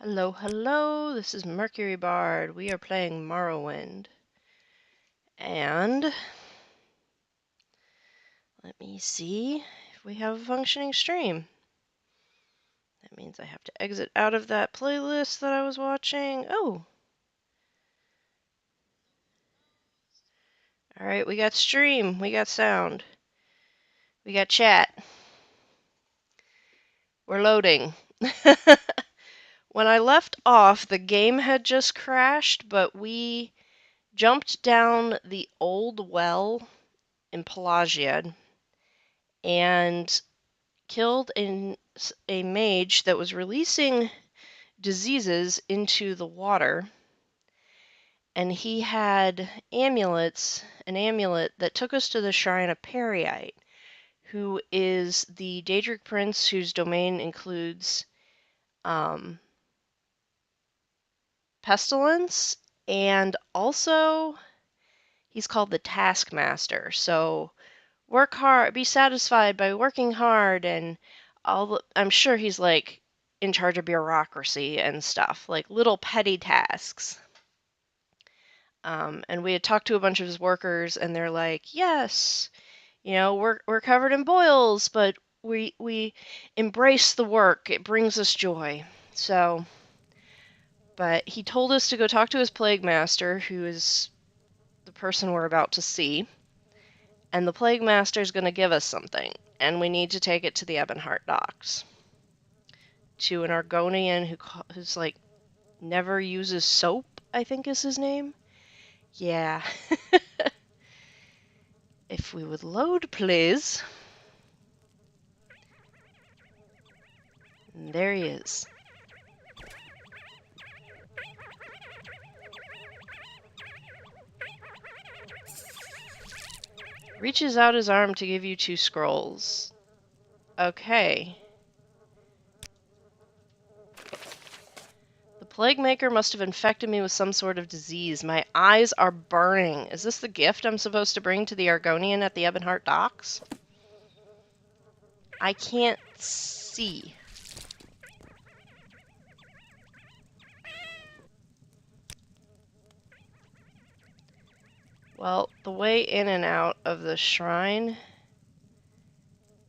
Hello, hello, this is Mercury Bard. We are playing Morrowind. And let me see if we have a functioning stream. That means I have to exit out of that playlist that I was watching. Oh! Alright, we got stream, we got sound, we got chat. We're loading. When I left off, the game had just crashed, but we jumped down the old well in Pelagia and killed a mage that was releasing diseases into the water, and he had amulets, an amulet that took us to the shrine of Periite, who is the Daedric prince whose domain includes pestilence, and also he's called the Taskmaster. So work hard, be satisfied by working hard, and I'm sure he's like in charge of bureaucracy and stuff, like little petty tasks. And we had talked to a bunch of his workers, and they're like, "Yes, we're covered in boils, but we embrace the work. It brings us joy." So, but he told us to go talk to his plague master, who is the person we're about to see, and the plague master is going to give us something, and we need to take it to the Ebonheart docks to an Argonian who's like never uses soap, I think is his name. Yeah. If we would load, please. And there he is. Reaches out his arm to give you 2 scrolls. Okay. The Plague Maker must have infected me with some sort of disease. My eyes are burning. Is this the gift I'm supposed to bring to the Argonian at the Ebonheart docks? I can't see. Well, the way in and out of the shrine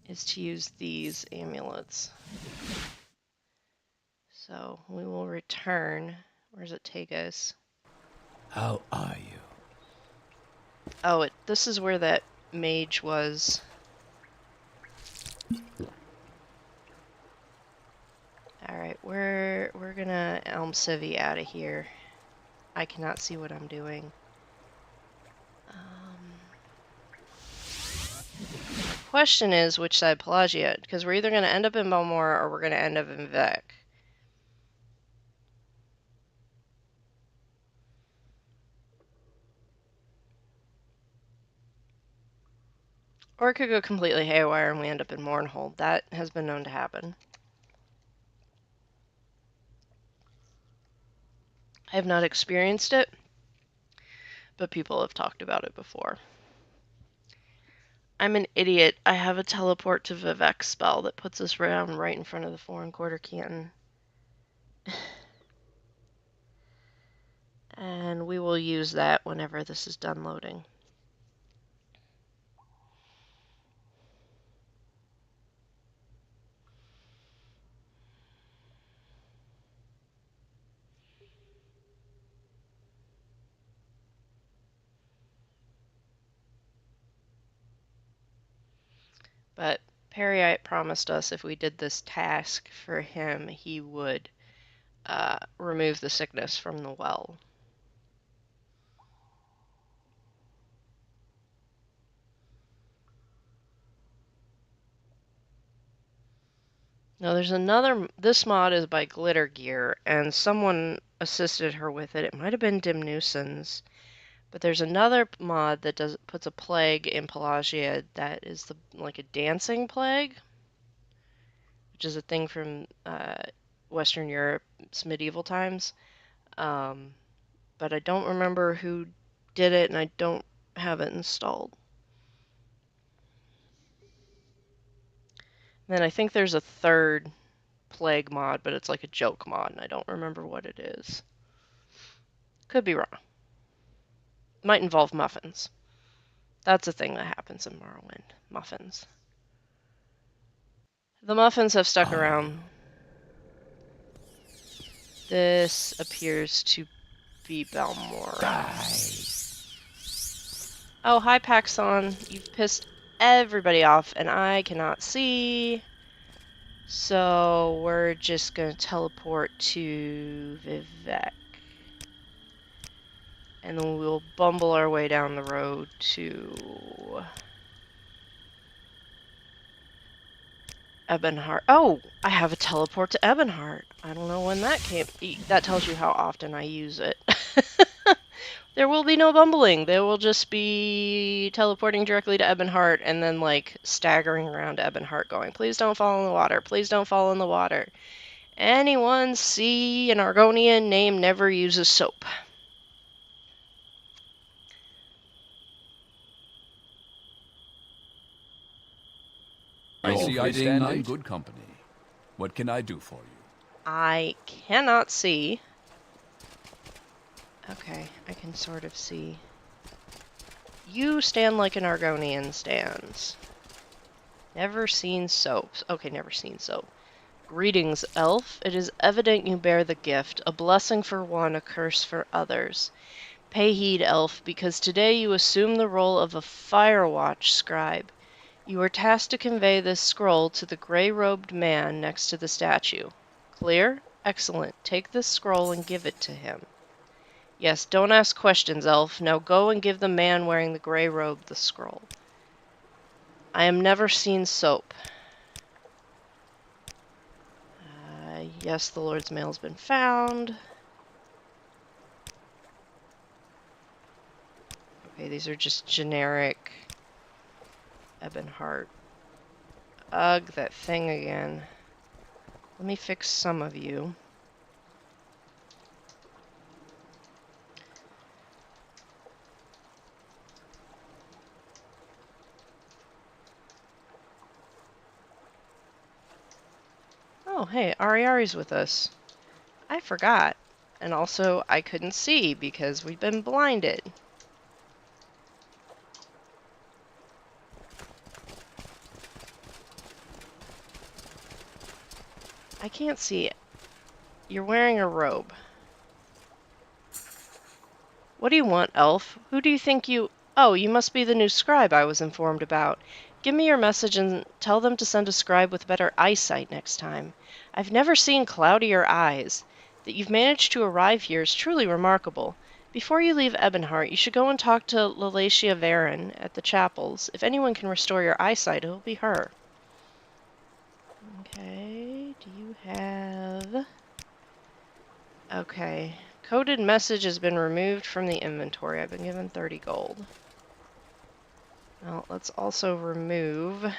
is to use these amulets. So we will return. Where does it take us? How are you? Oh, this is where that mage was. Alright, we're gonna Elm Civvy out of here. I cannot see what I'm doing. Question is which side Pelagia, because we're either gonna end up in Balmora or we're gonna end up in Vec. Or it could go completely haywire and we end up in Mournhold. That has been known to happen. I have not experienced it, but people have talked about it before. I'm an idiot. I have a teleport to Vivek spell that puts us around right in front of the Foreign Quarter Canton. And we will use that whenever this is done loading. But Periite promised us if we did this task for him, he would remove the sickness from the well. Now there's another, this mod is by Glitter Gear, and someone assisted her with it. It might have been Dimnuson's, but there's another mod that puts a plague in Pelagia that is like a dancing plague, which is a thing from Western Europe's medieval times. But I don't remember who did it, and I don't have it installed. Then I think there's a third plague mod, but it's like a joke mod, and I don't remember what it is. Could be wrong. Might involve muffins. That's a thing that happens in Morrowind. Muffins. The muffins have stuck Are you? around. This appears to be Balmora. Die. Oh, hi, Paxson. You've pissed everybody off, and I cannot see. So we're just gonna teleport to Vivek. And then we'll bumble our way down the road to Ebonheart. Oh, I have a teleport to Ebonheart. I don't know when that came. That tells you how often I use it. There will be no bumbling. There will just be teleporting directly to Ebonheart and then, like, staggering around Ebonheart going, please don't fall in the water. Please don't fall in the water. Anyone see an Argonian name never uses soap. I You're see I visiting stand night? in good company. What can I do for you? I cannot see. Okay, I can sort of see. You stand like an Argonian stands. Never seen soaps. Okay, never seen soap. Greetings, elf. It is evident you bear the gift, a blessing for one, a curse for others. Pay heed, elf, because today you assume the role of a Firewatch scribe. You are tasked to convey this scroll to the gray-robed man next to the statue. Clear? Excellent. Take this scroll and give it to him. Yes, don't ask questions, elf. Now go and give the man wearing the gray robe the scroll. I am never seen soap. Yes, the Lord's mail has been found. Okay, these are just generic Ebonheart. Ugh, that thing again. Let me fix some of you. Oh, hey, Ariari's with us. I forgot. And also, I couldn't see because we've been blinded. I can't see it. You're wearing a robe. What do you want, elf? Who do you think you... Oh, you must be the new scribe I was informed about. Give me your message and tell them to send a scribe with better eyesight next time. I've never seen cloudier eyes. That you've managed to arrive here is truly remarkable. Before you leave Ebonheart, you should go and talk to Nerevarine at the chapels. If anyone can restore your eyesight, it'll be her. Okay, do you have... Okay. Coded message has been removed from the inventory. I've been given 30 gold. Well, let's also remove...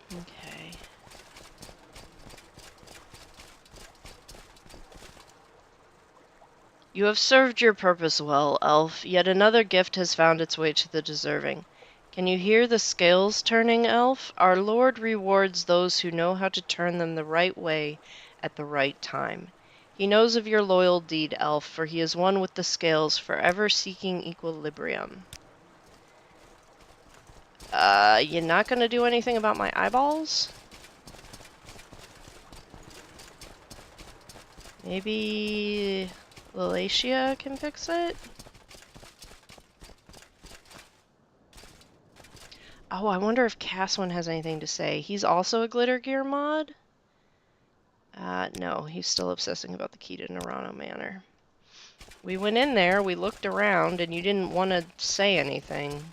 Okay. You have served your purpose well, elf. Yet another gift has found its way to the deserving. Can you hear the scales turning, elf? Our Lord rewards those who know how to turn them the right way at the right time. He knows of your loyal deed, elf, for he is one with the scales, forever seeking equilibrium. You're not gonna do anything about my eyeballs? Maybe... Dacia can fix it? Oh, I wonder if Caswin has anything to say. He's also a Glitter Gear mod? No, he's still obsessing about the key to Nerano Manor. We went in there, we looked around, and you didn't want to say anything.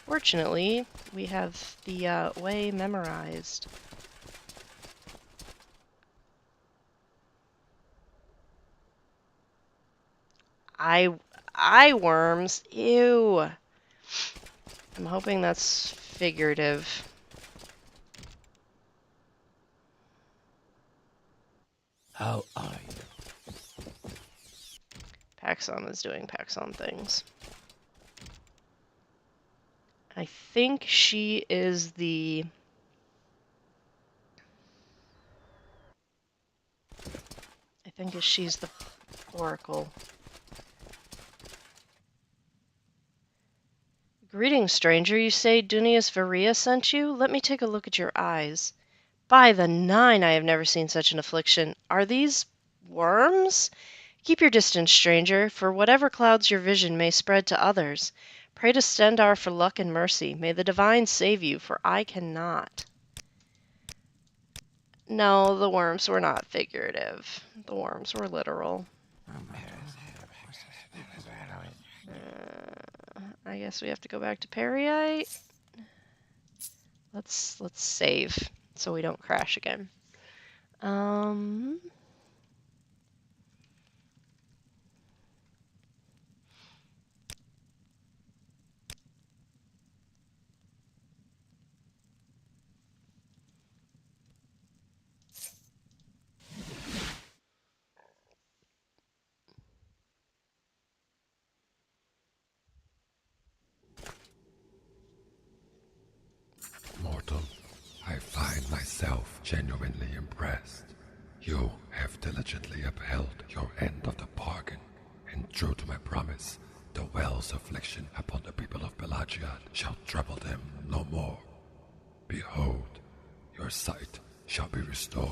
Fortunately, we have the way memorized. Eye worms? Ew. I'm hoping that's figurative. How are you? Paxson is doing Paxson things. I think she is the... I think she's the Oracle. Greetings, stranger. You say Dunius Varia sent you? Let me take a look at your eyes. By the 9, I have never seen such an affliction. Are these worms? Keep your distance, stranger, for whatever clouds your vision may spread to others. Pray to Stendar for luck and mercy. May the divine save you, for I cannot. No, the worms were not figurative. The worms were literal. I guess we have to go back to Periite. Let's save so we don't crash again. Mortal, I find myself genuinely impressed. You have diligently upheld your end of the bargain, and true to my promise, the well's affliction upon the people of Pelagiad shall trouble them no more. Behold, your sight shall be restored.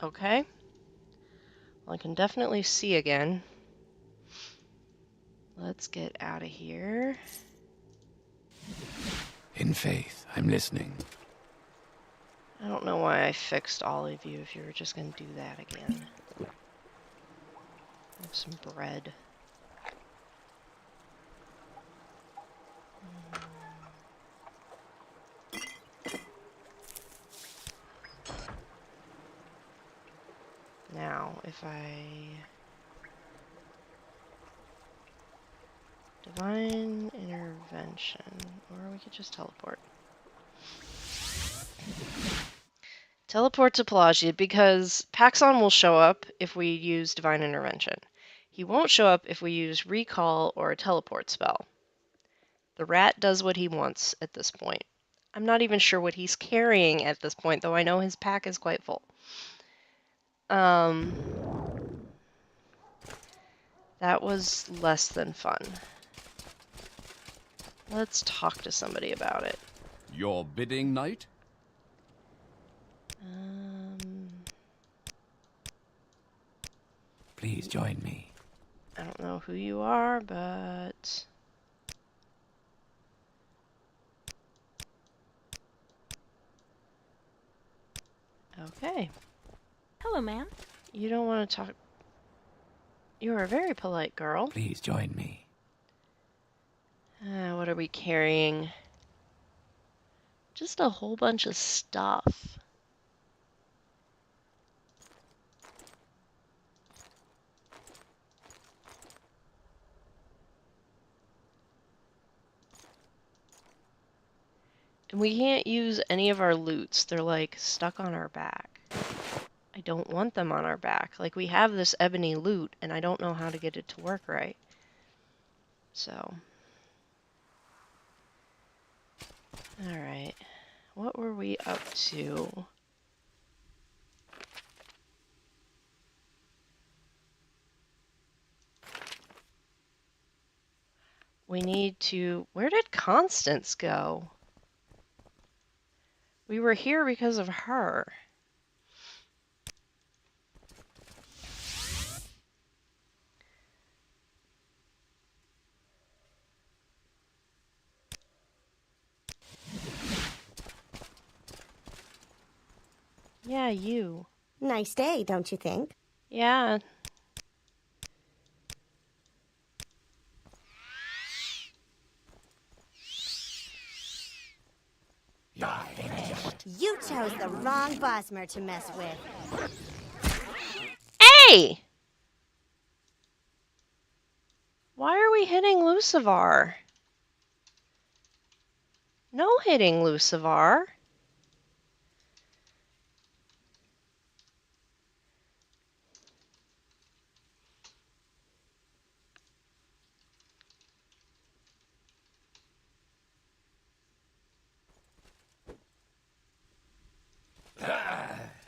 Okay. Well, I can definitely see again. Let's get out of here. In faith, I'm listening. I don't know why I fixed all of you if you were just going to do that again. Have some bread. Now, if I... Divine Intervention. Or we could just teleport. Teleport to Pelagia, because Paxson will show up if we use Divine Intervention. He won't show up if we use Recall or a teleport spell. The rat does what he wants at this point. I'm not even sure what he's carrying at this point, though I know his pack is quite full. That was less than fun. Let's talk to somebody about it. Your bidding, knight? Please join me. I don't know who you are, but... Okay. Hello, ma'am. You don't want to talk... You're a very polite girl. Please join me. What are we carrying? Just a whole bunch of stuff. And we can't use any of our loots. They're like stuck on our back. I don't want them on our back. Like, we have this ebony loot and I don't know how to get it to work right. So. Alright. What were we up to? We need to... Where did Constance go? We were here because of her. Yeah, you. Nice day, don't you think? Yeah. You chose the wrong Bosmer to mess with. Hey! Why are we hitting Lucivar? No hitting Lucivar.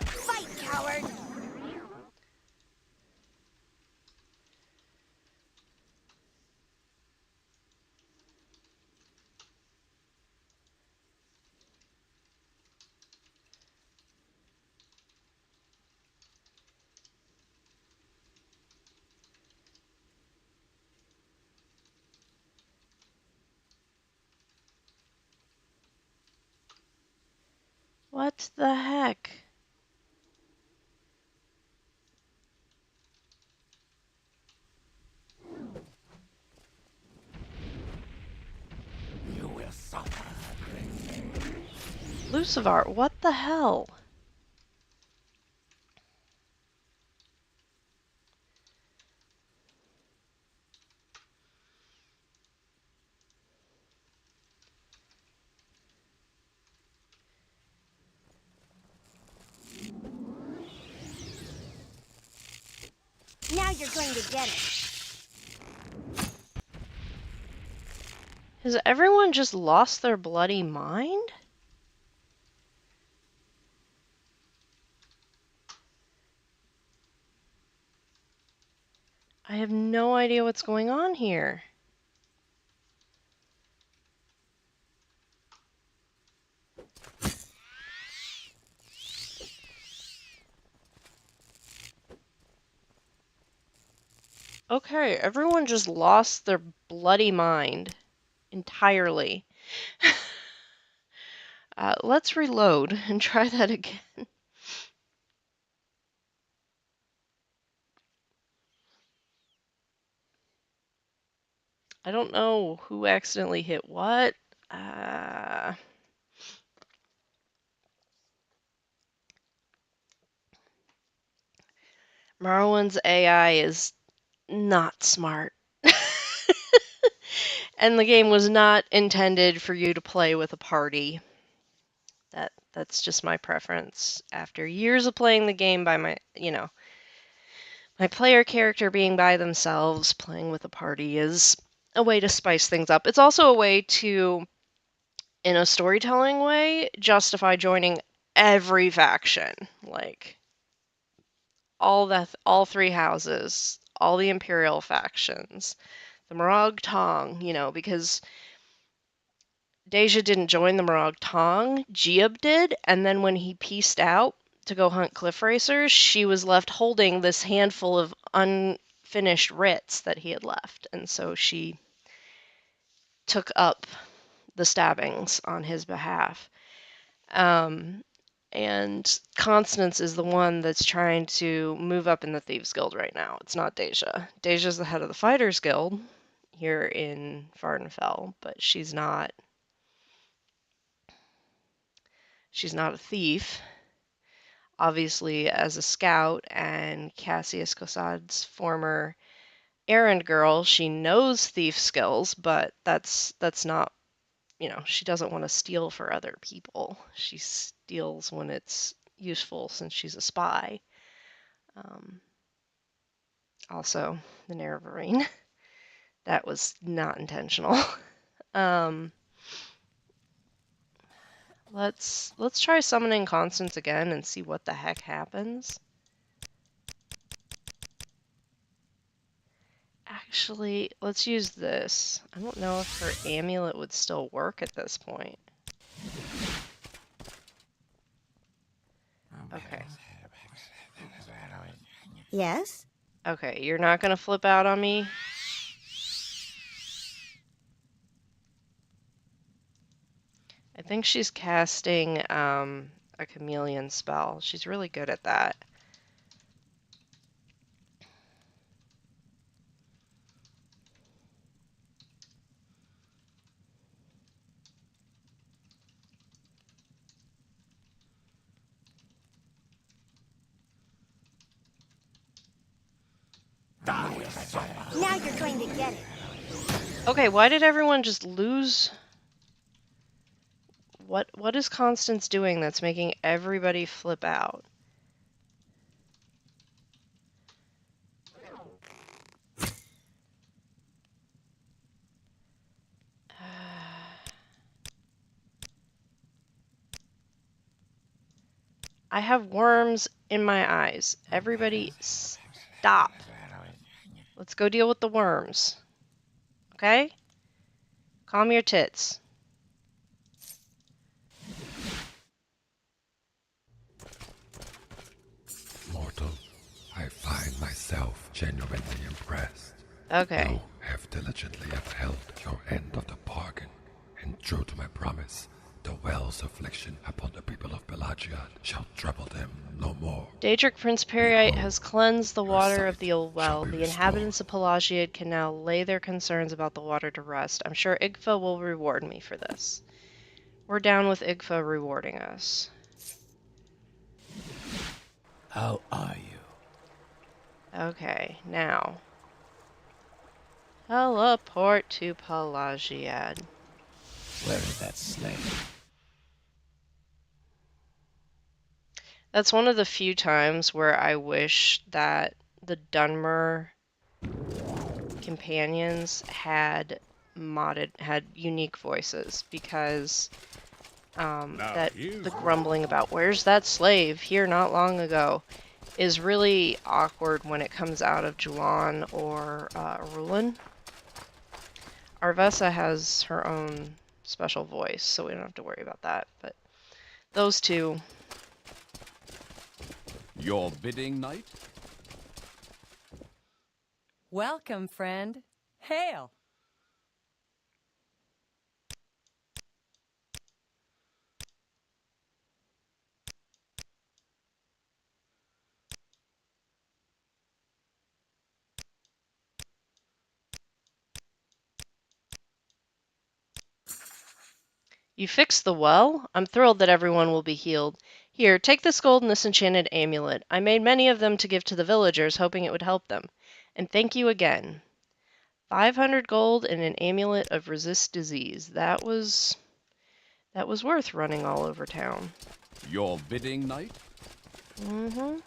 Fight, coward! What the heck? You will suffer. Lucivar, what the hell? Now you're going to get it. Has everyone just lost their bloody mind? I have no idea what's going on here. Okay, everyone just lost their bloody mind entirely. Let's reload and try that again. I don't know who accidentally hit what. Uh, Morrowind's AI is not smart. And the game was not intended for you to play with a party. That's just my preference. After years of playing the game by my player character being by themselves, playing with a party is a way to spice things up. It's also a way to, in a storytelling way, justify joining every faction. Like all three houses, all the Imperial factions, the Morag Tong, because Deja didn't join the Morag Tong, Giab did, and then when he pieced out to go hunt cliff racers, she was left holding this handful of unfinished writs that he had left, and so she took up the stabbings on his behalf. Um, and Constance is the one that's trying to move up in the Thieves Guild right now. It's not Deja. Deja's the head of the Fighters Guild here in Vardenfell, but she's not a thief. Obviously, as a scout and Cassius Cossad's former errand girl, she knows thief skills, but that's not, she doesn't want to steal for other people. She steals when it's useful since she's a spy. Um, Also, the Nerevarine. That was not intentional. um, let's try summoning Constance again and see what the heck happens. Actually, let's use this. I don't know if her amulet would still work at this point. Okay. Yes? Okay, you're not gonna flip out on me? I think she's casting a chameleon spell. She's really good at that. Now you're going to get it. Okay, why did everyone just lose? What is Constance doing that's making everybody flip out? I have worms in my eyes. Everybody stop. Let's go deal with the worms. Okay? Calm your tits. Mortal, I find myself genuinely impressed. Okay. You have diligently upheld your end of the bargain, and true to my promise, the well's affliction upon the people of Pelagiad shall trouble them no more. Daedric Prince Periite Behold, has cleansed the your water of sight the old shall well. be The restored. inhabitants of Pelagiad can now lay their concerns about the water to rest. I'm sure Igfa will reward me for this. We're down with Igfa rewarding us. How are you? Okay, now. Teleport to Pelagiad. Where is that slave? That's one of the few times where I wish that the Dunmer companions had unique voices, because that the grumbling about "where's that slave" here not long ago is really awkward when it comes out of Julan or Rulin. Arvessa has her own special voice, so we don't have to worry about that. But those two. Your bidding, knight? Welcome, friend. Hail! You fixed the well? I'm thrilled that everyone will be healed. Here, take this gold and this enchanted amulet. I made many of them to give to the villagers, hoping it would help them. And thank you again. 500 gold and an amulet of resist disease. That was worth running all over town. Your bidding, knight? Mm-hmm.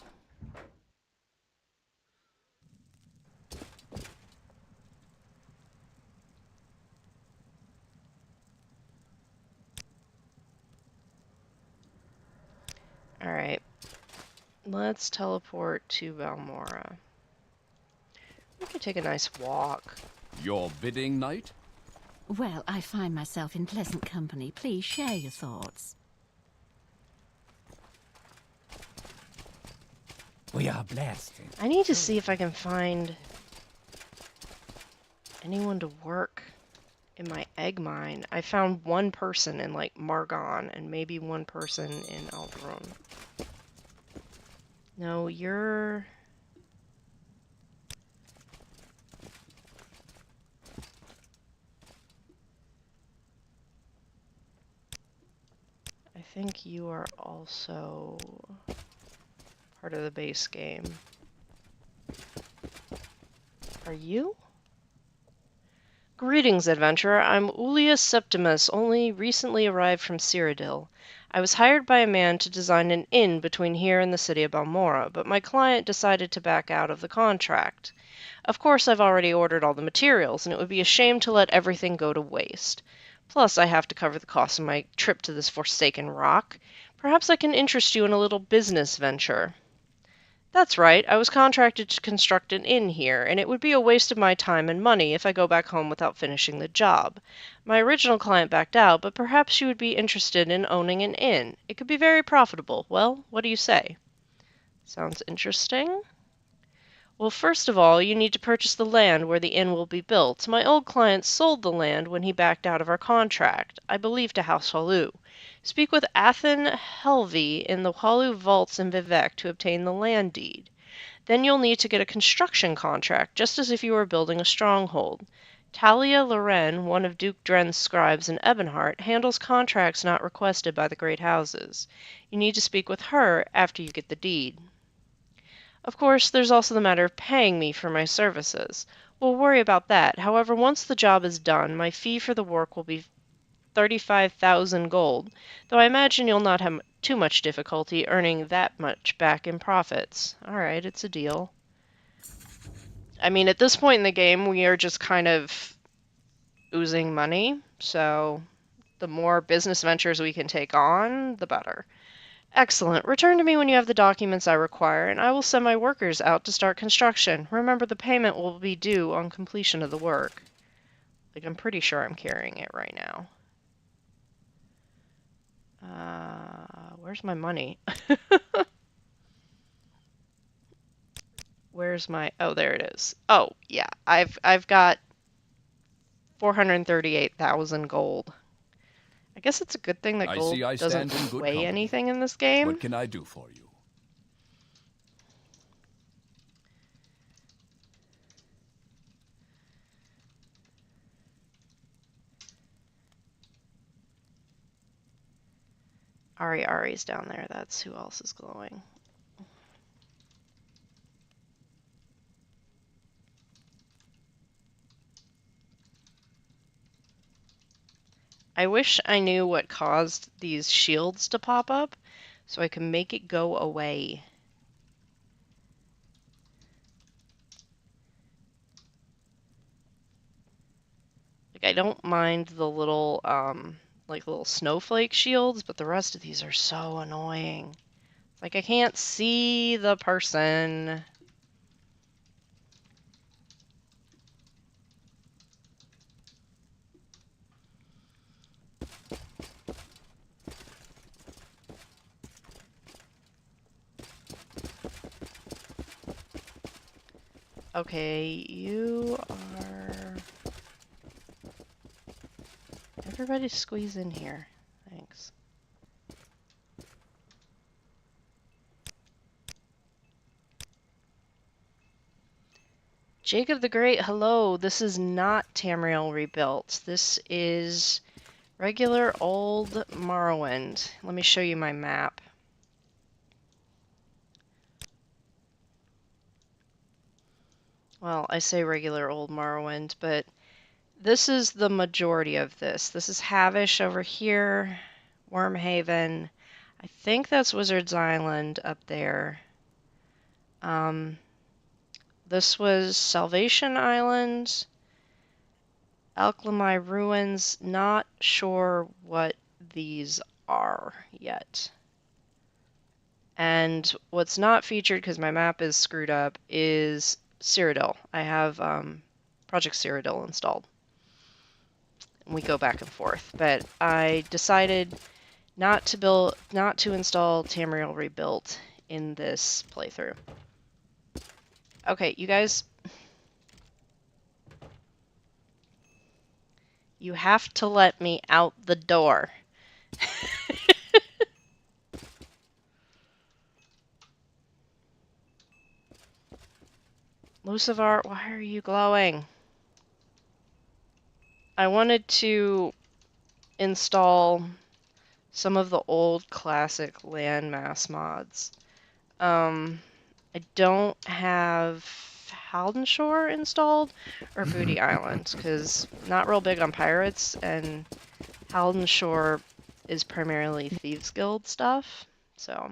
Alright. Let's teleport to Balmora. We could take a nice walk. Your bidding, knight? Well, I find myself in pleasant company. Please share your thoughts. We are blessed. I need to see if I can find anyone to work in my egg mine. I found one person in, like, Margon, and maybe one person in Alderaan. No, you're... I think you are also part of the base game. Are you? Greetings, adventurer. I'm Ulius Septimus, only recently arrived from Cyrodiil. I was hired by a man to design an inn between here and the city of Balmora, but my client decided to back out of the contract. Of course, I've already ordered all the materials, and it would be a shame to let everything go to waste. Plus, I have to cover the cost of my trip to this forsaken rock. Perhaps I can interest you in a little business venture. That's right, I was contracted to construct an inn here, and it would be a waste of my time and money if I go back home without finishing the job. My original client backed out, but perhaps you would be interested in owning an inn. It could be very profitable. Well, what do you say? Sounds interesting? Well, first of all, you need to purchase the land where the inn will be built. My old client sold the land when he backed out of our contract, I believe to House Hallu. Speak with Athen Helvey in the Hallu vaults in Vivec to obtain the land deed. Then you'll need to get a construction contract, just as if you were building a stronghold. Talia Loren, one of Duke Dren's scribes in Ebonheart, handles contracts not requested by the great houses. You need to speak with her after you get the deed. Of course, there's also the matter of paying me for my services. We'll worry about that. However, once the job is done, my fee for the work will be 35,000 gold, though I imagine you'll not have too much difficulty earning that much back in profits. Alright, it's a deal. I mean, at this point in the game, we are just kind of oozing money, so the more business ventures we can take on, the better. Excellent. Return to me when you have the documents I require, and I will send my workers out to start construction. Remember, the payment will be due on completion of the work. Like, I'm pretty sure I'm carrying it right now. Where's my money? Where's my... Oh, there it is. Oh, yeah. I've got 438,000 gold. I guess it's a good thing that I gold see I doesn't stand in good weigh company. anything in this game. What can I do for you? Ari's down there. That's who else is glowing. I wish I knew what caused these shields to pop up so I can make it go away. Like, I don't mind the little, like little snowflake shields, but the rest of these are so annoying. Like, I can't see the person. Okay, you are... Everybody squeeze in here. Thanks. Jacob the Great, hello. This is not Tamriel rebuilt. This is regular old Morrowind. Let me show you my map. Well, I say regular old Morrowind, but this is the majority of this. This is Havish over here, Wormhaven. I think that's Wizard's Island up there. This was Salvation Island, Alchemy Ruins. Not sure what these are yet. And what's not featured, because my map is screwed up, is Cyrodiil. I have Project Cyrodiil installed. And we go back and forth. But I decided not to install Tamriel Rebuilt in this playthrough. Okay, you guys, you have to let me out the door. Lucifer, why are you glowing? I wanted to install some of the old classic landmass mods. I don't have Haldenshire installed or Booty Island because not real big on pirates, and Haldenshire is primarily Thieves Guild stuff, so.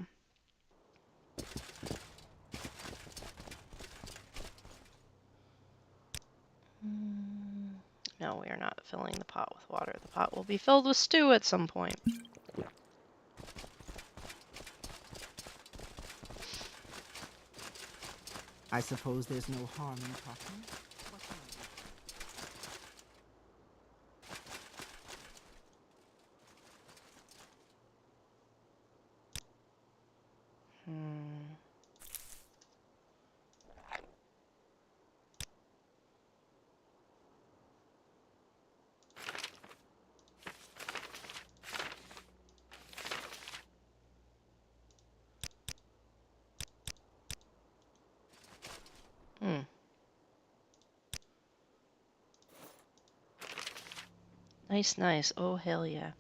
No, we are not filling the pot with water. The pot will be filled with stew at some point. I suppose there's no harm in talking. Nice, nice. Oh, hell yeah.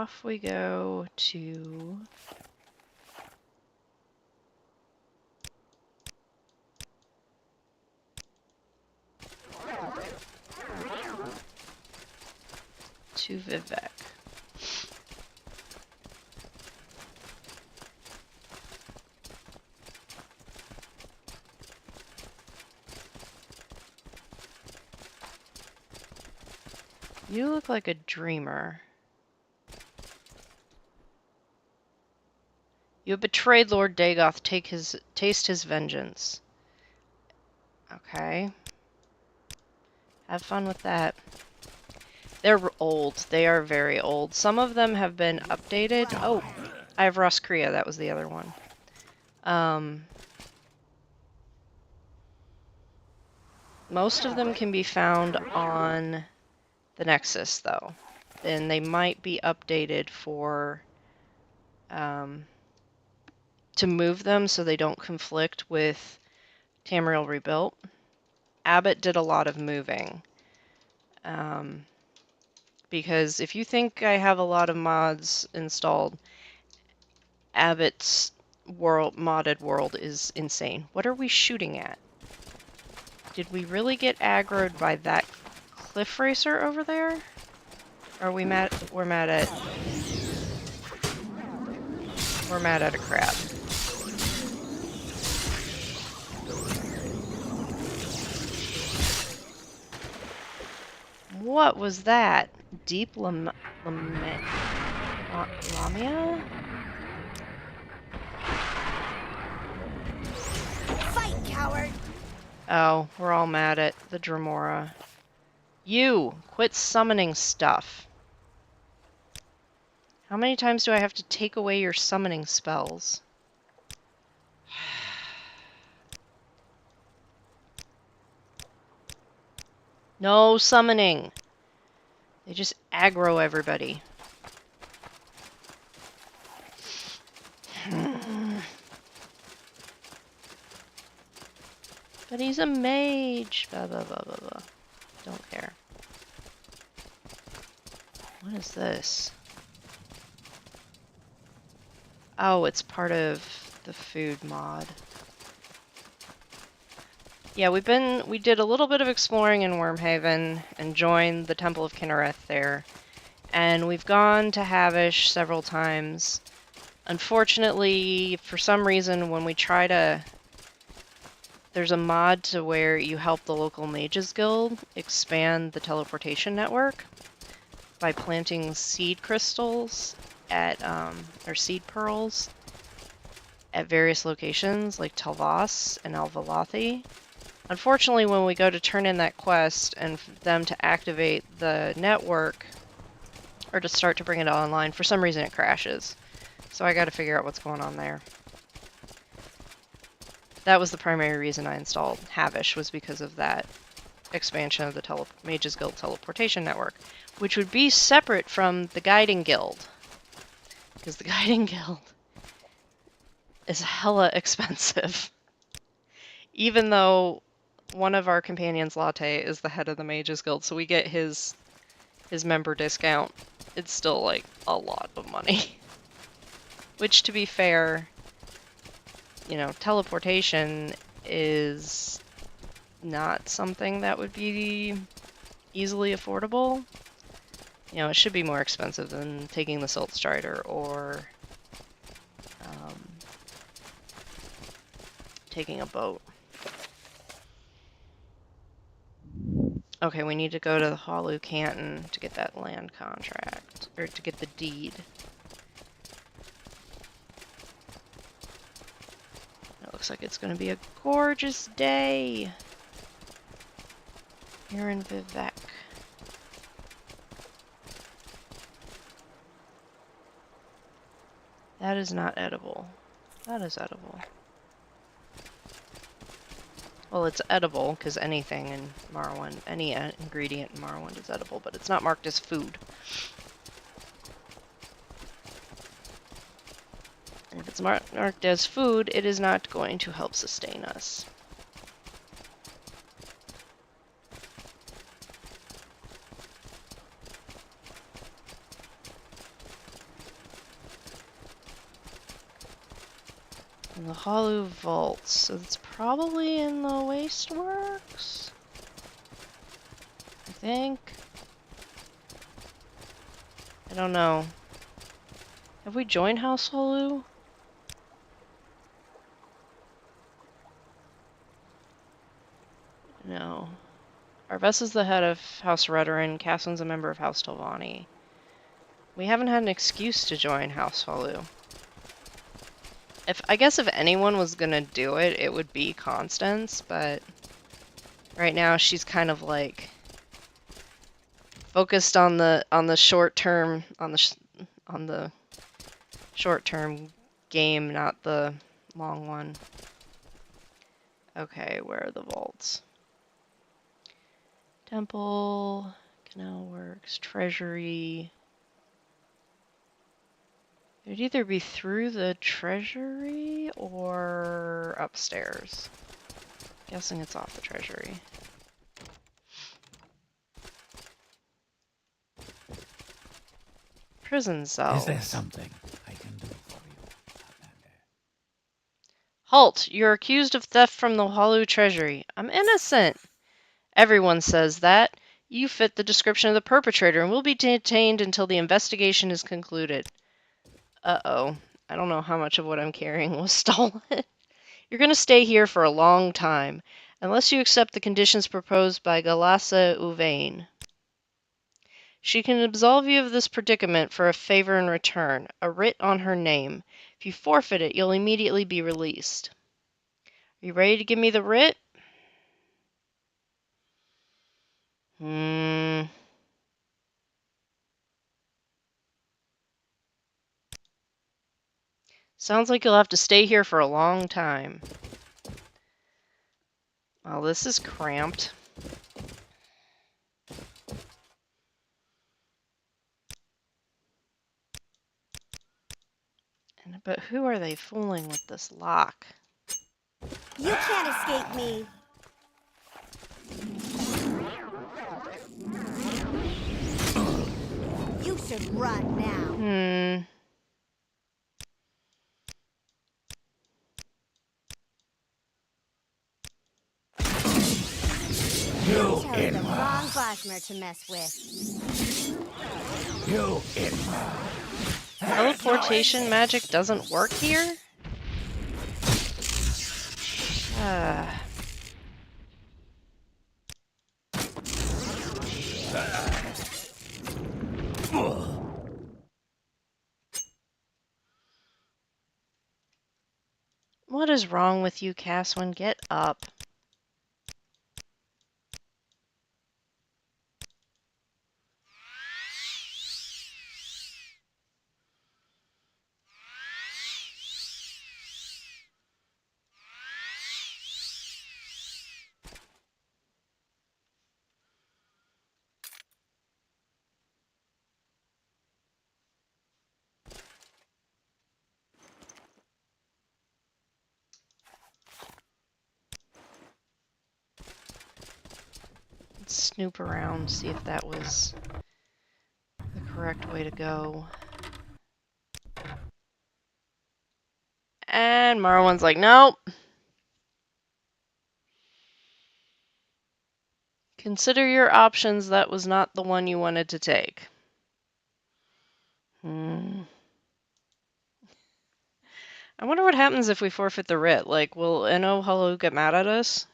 off we go to... Vivek. You look like a dreamer. You have betrayed Lord Dagoth. Taste his vengeance. Okay. Have fun with that. They're old. They are very old. Some of them have been updated. Oh, I have Roskria. That was the other one. Most of them can be found on the Nexus, though. And they might be updated for... to move them so they don't conflict with Tamriel Rebuilt. Abbott did a lot of moving. Because if you think I have a lot of mods installed, Abbott's modded world is insane. What are we shooting at? Did we really get aggroed by that cliff racer over there? Or are we mad? We're mad at a crab. What was that? Deep Lamia? Fight, coward! Oh, we're all mad at the Dremora. You! Quit summoning stuff. How many times do I have to take away your summoning spells? No summoning! They just aggro everybody. But he's a mage! Blah, blah, blah, blah, blah. Don't care. What is this? Oh, it's part of the food mod. Yeah, we did a little bit of exploring in Wormhaven and joined the Temple of Kinnereth there. And we've gone to Havish several times. Unfortunately, for some reason, when we try to... There's a mod to where you help the local Mages Guild expand the teleportation network by planting seed crystals at, or seed pearls at various locations like Telvas and Alvalathi. Unfortunately, when we go to turn in that quest and them to activate the network, or to start to bring it online, for some reason it crashes. So I gotta figure out what's going on there. That was the primary reason I installed Havish, was because of that expansion of the Mages Guild teleportation network, which would be separate from the Guiding Guild. Because the Guiding Guild is hella expensive. Even though one of our companions, Latte, is the head of the Mages Guild, so we get his member discount, it's still like a lot of money. Which, to be fair, you know, teleportation is not something that would be easily affordable. You know, it should be more expensive than taking the Silt Strider or taking a boat. Okay, we need to go to the Hollow Canton to get that land contract, or to get the deed. It looks like it's going to be a gorgeous day here in Vivek. That is not edible. That is edible. Well, it's edible, because anything in Morrowind, any ingredient in Morrowind is edible, but it's not marked as food. And if it's marked as food, it is not going to help sustain us. In the Hollow Vaults. So it's probably in the Wasteworks? I think. I don't know. Have we joined House Hollow? No. Arvessa's the head of House Redoran. Casson's a member of House Telvanni. We haven't had an excuse to join House Hollow. I guess if anyone was gonna do it, it would be Constance, but right now she's kind of like focused on the short term on the short term game, not the long one. Okay, where are the vaults? Temple, Canal Works, Treasury. It'd either be through the Treasury or upstairs. Guessing it's off the Treasury. Prison cells. Is there something I can do for you, Outlander? Halt! You're accused of theft from the Hollow Treasury. I'm innocent! Everyone says that. You fit the description of the perpetrator and will be detained until the investigation is concluded. Uh-oh. I don't know how much of what I'm carrying was stolen. You're going to stay here for a long time, unless you accept the conditions proposed by Galassa Uvain. She can absolve you of this predicament for a favor in return, a writ on her name. If you forfeit it, you'll immediately be released. Are you ready to give me the writ? Sounds like you'll have to stay here for a long time. Well, this is cramped. But who are they fooling with this lock? You can't escape me. You should run now. You Chose the in wrong Bosmer to mess with. You in Teleportation magic doesn't work here? What is wrong with you, Caswin? Get up. Let's snoop around, see if that was the correct way to go. And Morrowind's like, nope. Consider your options. That was not the one you wanted to take. I wonder what happens if we forfeit the writ. Like, will Inno Hollow get mad at us?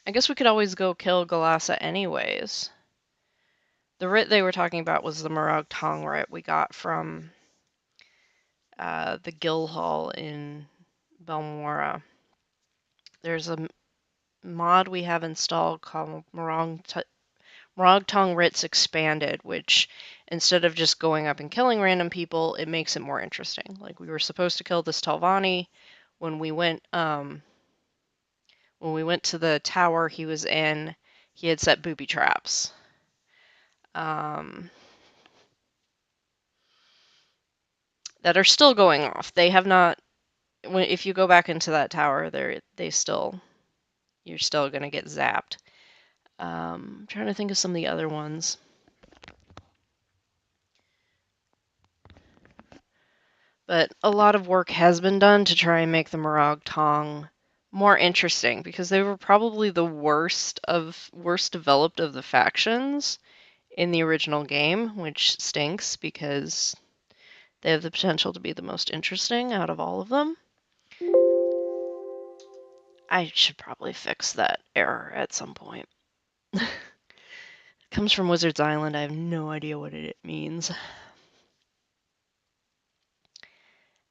I guess we could always go kill Galassa anyways. The writ they were talking about was the Morag Tong writ we got from the Guild Hall in Belmora. There's a mod we have installed called Morag Tong Writs Expanded, which instead of just going up and killing random people, it makes it more interesting. Like, we were supposed to kill this Telvanni when we went to the tower he was in. He had set booby traps. That are still going off. They have not. If you go back into that tower, you're still gonna get zapped. I'm trying to think of some of the other ones. But a lot of work has been done to try and make the Morag Tong more interesting because they were probably the worst developed of the factions in the original game, which stinks because they have the potential to be the most interesting out of all of them. I should probably fix that error at some point. It comes from Wizard's Island. I have no idea what it means.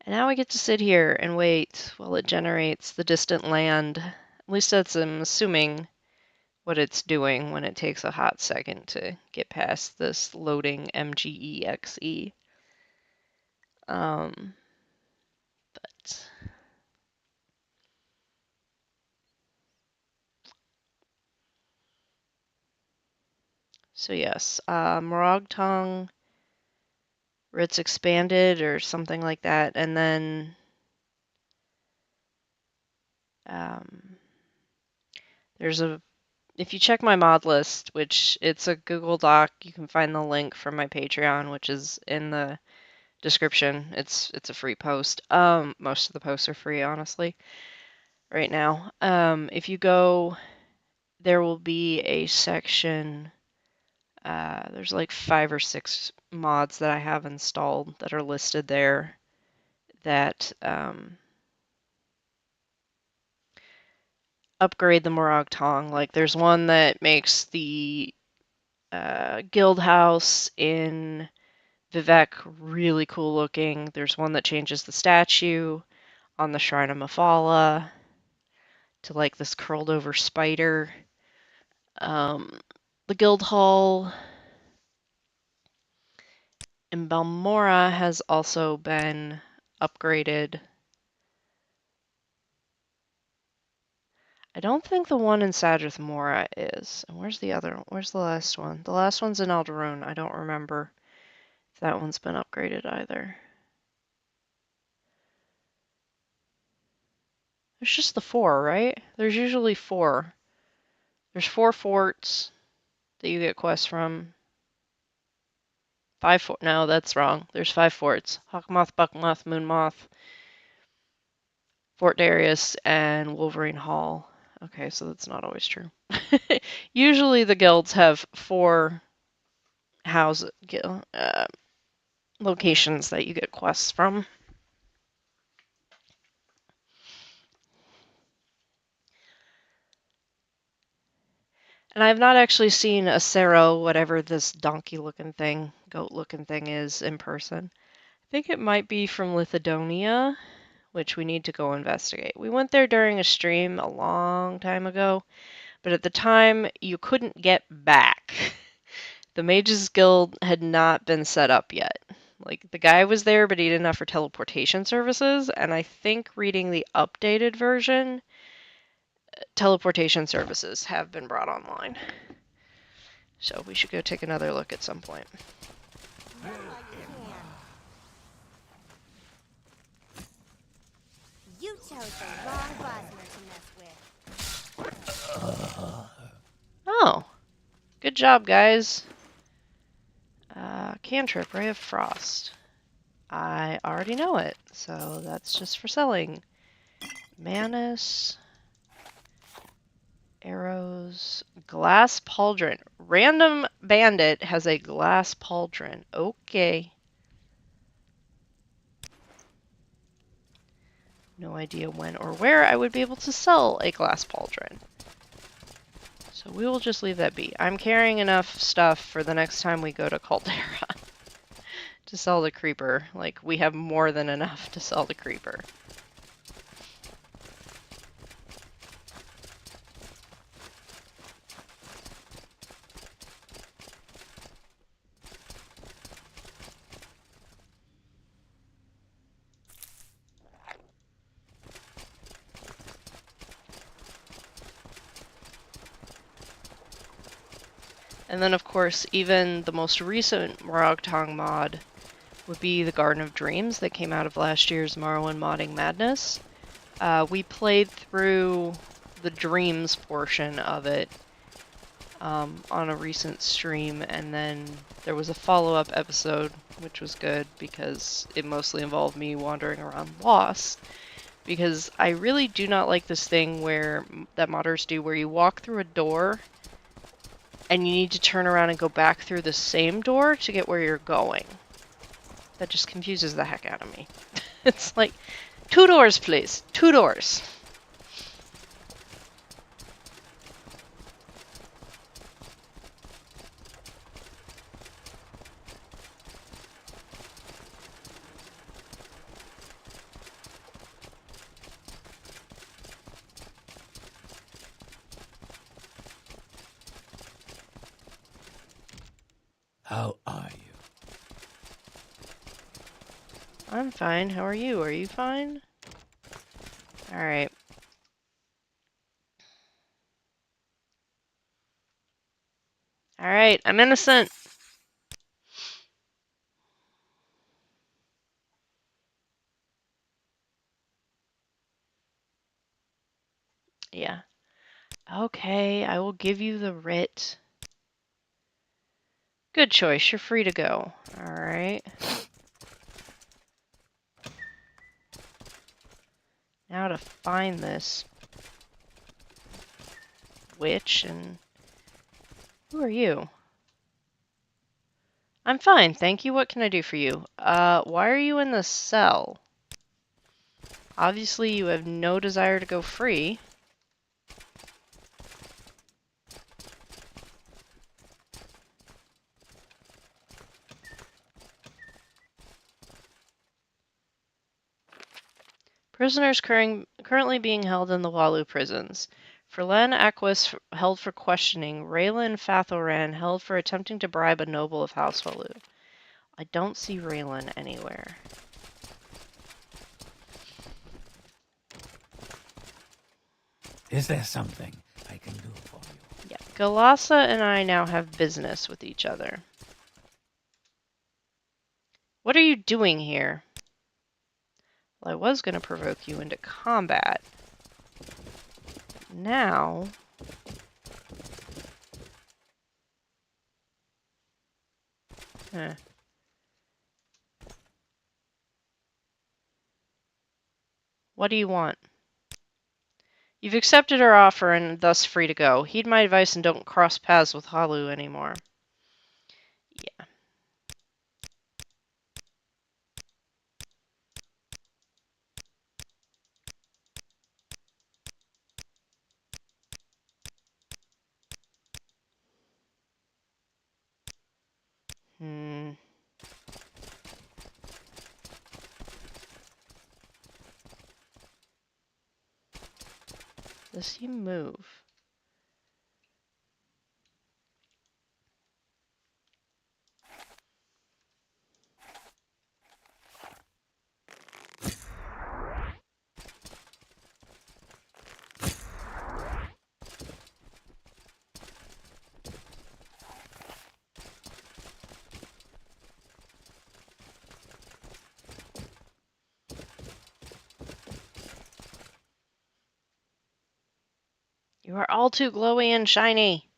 And now we get to sit here and wait while it generates the distant land. At least that's, I'm assuming, what it's doing when it takes a hot second to get past this loading MGEXE. But so yes, Moragtong, where it's expanded or something like that, and then there's a, if you check my mod list, which it's a Google Doc, you can find the link from my Patreon, which is in the description. It's a free post. Most of the posts are free, honestly, right now. If you go, there will be a section. There's like 5 or 6 mods that I have installed that are listed there that upgrade the Morag Tong. Like there's one that makes the guild house in Vivek really cool looking. There's one that changes the statue on the Shrine of Mafala to like this curled over spider. The guild hall in Balmora has also been upgraded. I don't think the one in Sadrith Mora is. And where's the other? Where's the last one? The last one's in Eldaroon. I don't remember if that one's been upgraded either. There's just the 4, right? There's usually 4. There's 4 forts that you get quests from. 5 fort. No, that's wrong. There's 5 forts. Hawkmoth, Buckmoth, Moonmoth, Fort Darius, and Wolverine Hall. Okay, so that's not always true. Usually the guilds have 4 locations that you get quests from. And I've not actually seen a Cerro, whatever this donkey-looking thing, goat-looking thing is, in person. I think it might be from Lithodonia, which we need to go investigate. We went there during a stream a long time ago, but at the time, you couldn't get back. The Mages Guild had not been set up yet. Like, the guy was there, but he didn't offer teleportation services, and I think reading the updated version, teleportation services have been brought online. So we should go take another look at some point. You chose the wrong Bosmer to mess with. Oh, good job, guys. Cantrip, Ray of Frost. I already know it, so that's just for selling. Manus, arrows, glass pauldron. Random bandit has a glass pauldron. Okay. No idea when or where I would be able to sell a glass pauldron. So we will just leave that be. I'm carrying enough stuff for the next time we go to Caldera to sell the creeper. Like, we have more than enough to sell the creeper. And then, of course, even the most recent Moragtong mod would be the Garden of Dreams that came out of last year's Morrowind Modding Madness. We played through the Dreams portion of it on a recent stream, and then there was a follow-up episode, which was good because it mostly involved me wandering around Lost. Because I really do not like this thing that modders do, where you walk through a door and you need to turn around and go back through the same door to get where you're going. That just confuses the heck out of me. It's like, 2 doors, please. 2 doors. How are you? I'm fine. How are you? Are you fine? Alright. Alright, I'm innocent. Yeah. Okay, I will give you the writ. Good choice. You're free to go. Alright. Now to find this witch and... Who are you? I'm fine, thank you. What can I do for you? Why are you in the cell? Obviously you have no desire to go free. Prisoners currently being held in the Walu prisons. Ferlan Aquis held for questioning. Raylan Fathoran held for attempting to bribe a noble of House Walu. I don't see Raylan anywhere. Is there something I can do for you? Yeah, Galassa and I now have business with each other. What are you doing here? Well, I was going to provoke you into combat. Now... Huh. What do you want? You've accepted our offer and thus free to go. Heed my advice and don't cross paths with Halu anymore. Yeah. Hmm. Does he move? You are all too glowy and shiny.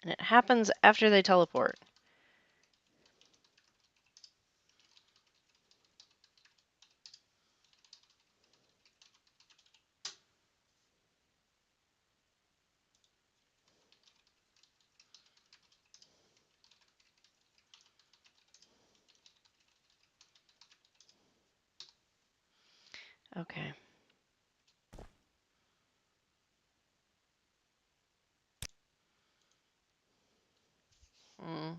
And it happens after they teleport. Okay. Hmm.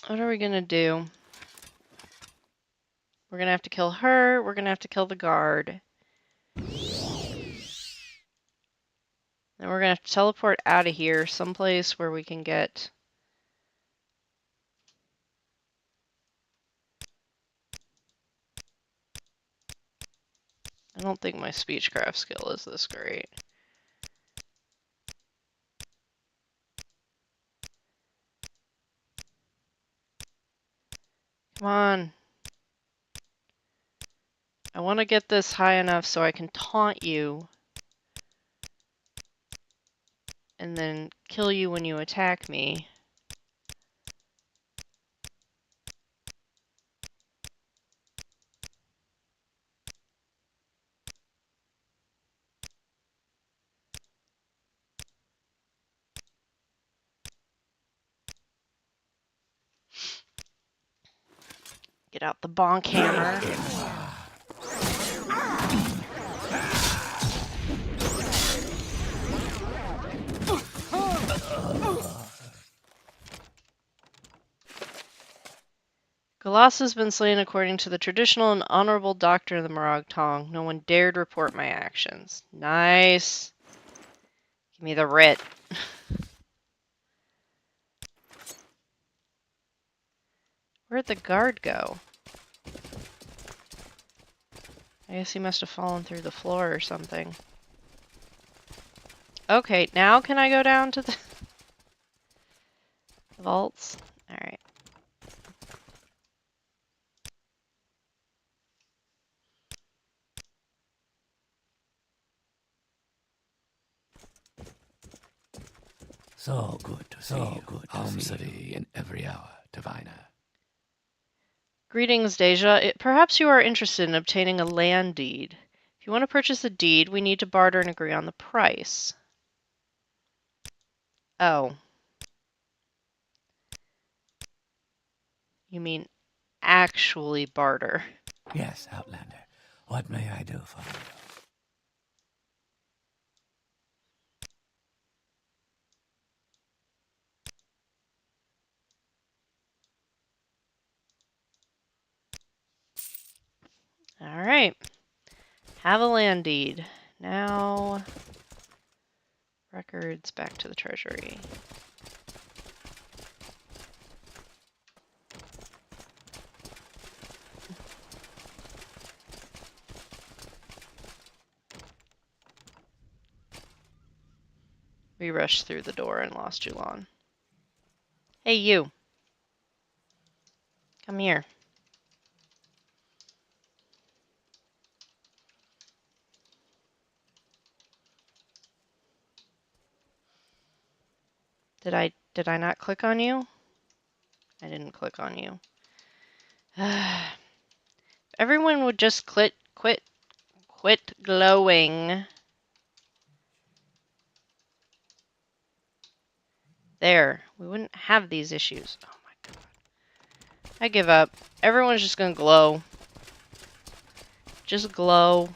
What are we gonna do? We're gonna have to kill her. We're gonna have to kill the guard. And we're gonna have to teleport out of here someplace where we can get... I don't think my speechcraft skill is this great. Come on. I want to get this high enough so I can taunt you and then kill you when you attack me. Get out the bonk hammer. Galas has been slain according to the traditional and honorable doctrine of the Morag Tong. No one dared report my actions. Nice. Give me the writ. Where'd the guard go? I guess he must have fallen through the floor or something. Okay, now can I go down to the vaults? Alright. So good to see you. Home city in every hour, Diviner. Greetings, Dacia. Perhaps you are interested in obtaining a land deed. If you want to purchase a deed, we need to barter and agree on the price. Oh. You mean actually barter. Yes, Outlander. What may I do for Alright. Have a land deed. Now, records back to the treasury. We rushed through the door and lost Julan. Hey, you. Come here. Did I not click on you? I didn't click on you. Everyone would just quit glowing. There. We wouldn't have these issues. Oh my god. I give up. Everyone's just gonna glow. Just glow.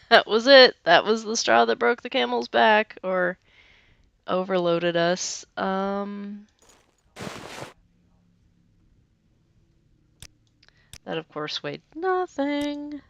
That was it. That was the straw that broke the camel's back, or overloaded us. That of course weighed nothing.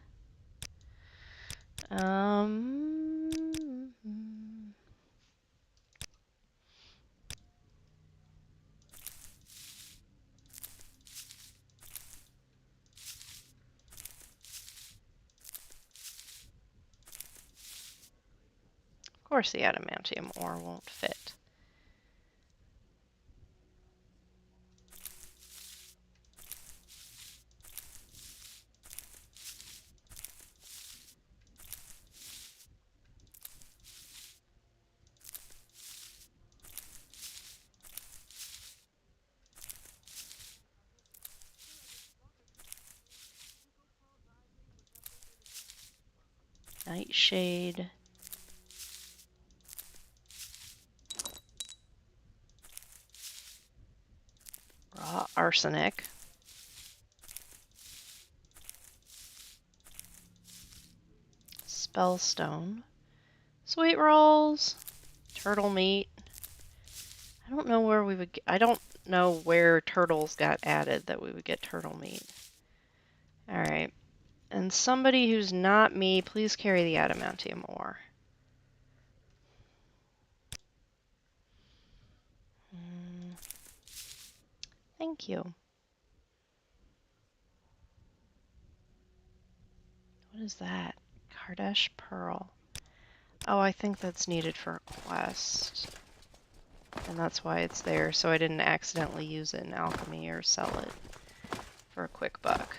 Of course the adamantium ore won't fit. Nightshade. Raw arsenic. Spellstone. Sweet rolls. Turtle meat. I don't know where we would get, I don't know where turtles got added that we would get turtle meat. Alright. And somebody who's not me, please carry the adamantium ore. Thank you. What is that? Kardesh Pearl. Oh, I think that's needed for a quest. And that's why it's there, so I didn't accidentally use it in alchemy or sell it for a quick buck.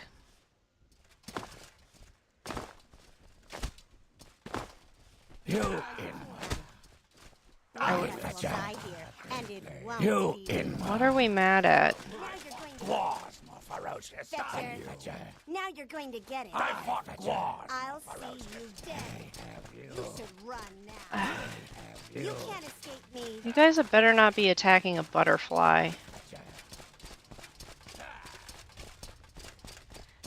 You in I will die here, and it won't You be in What are we mad at? Now you're going to wars more ferocious That's than it. you. Now you're going to get it. I fought wars. I'll see you dead. You should run now. You can't escape me. You guys had better not be attacking a butterfly.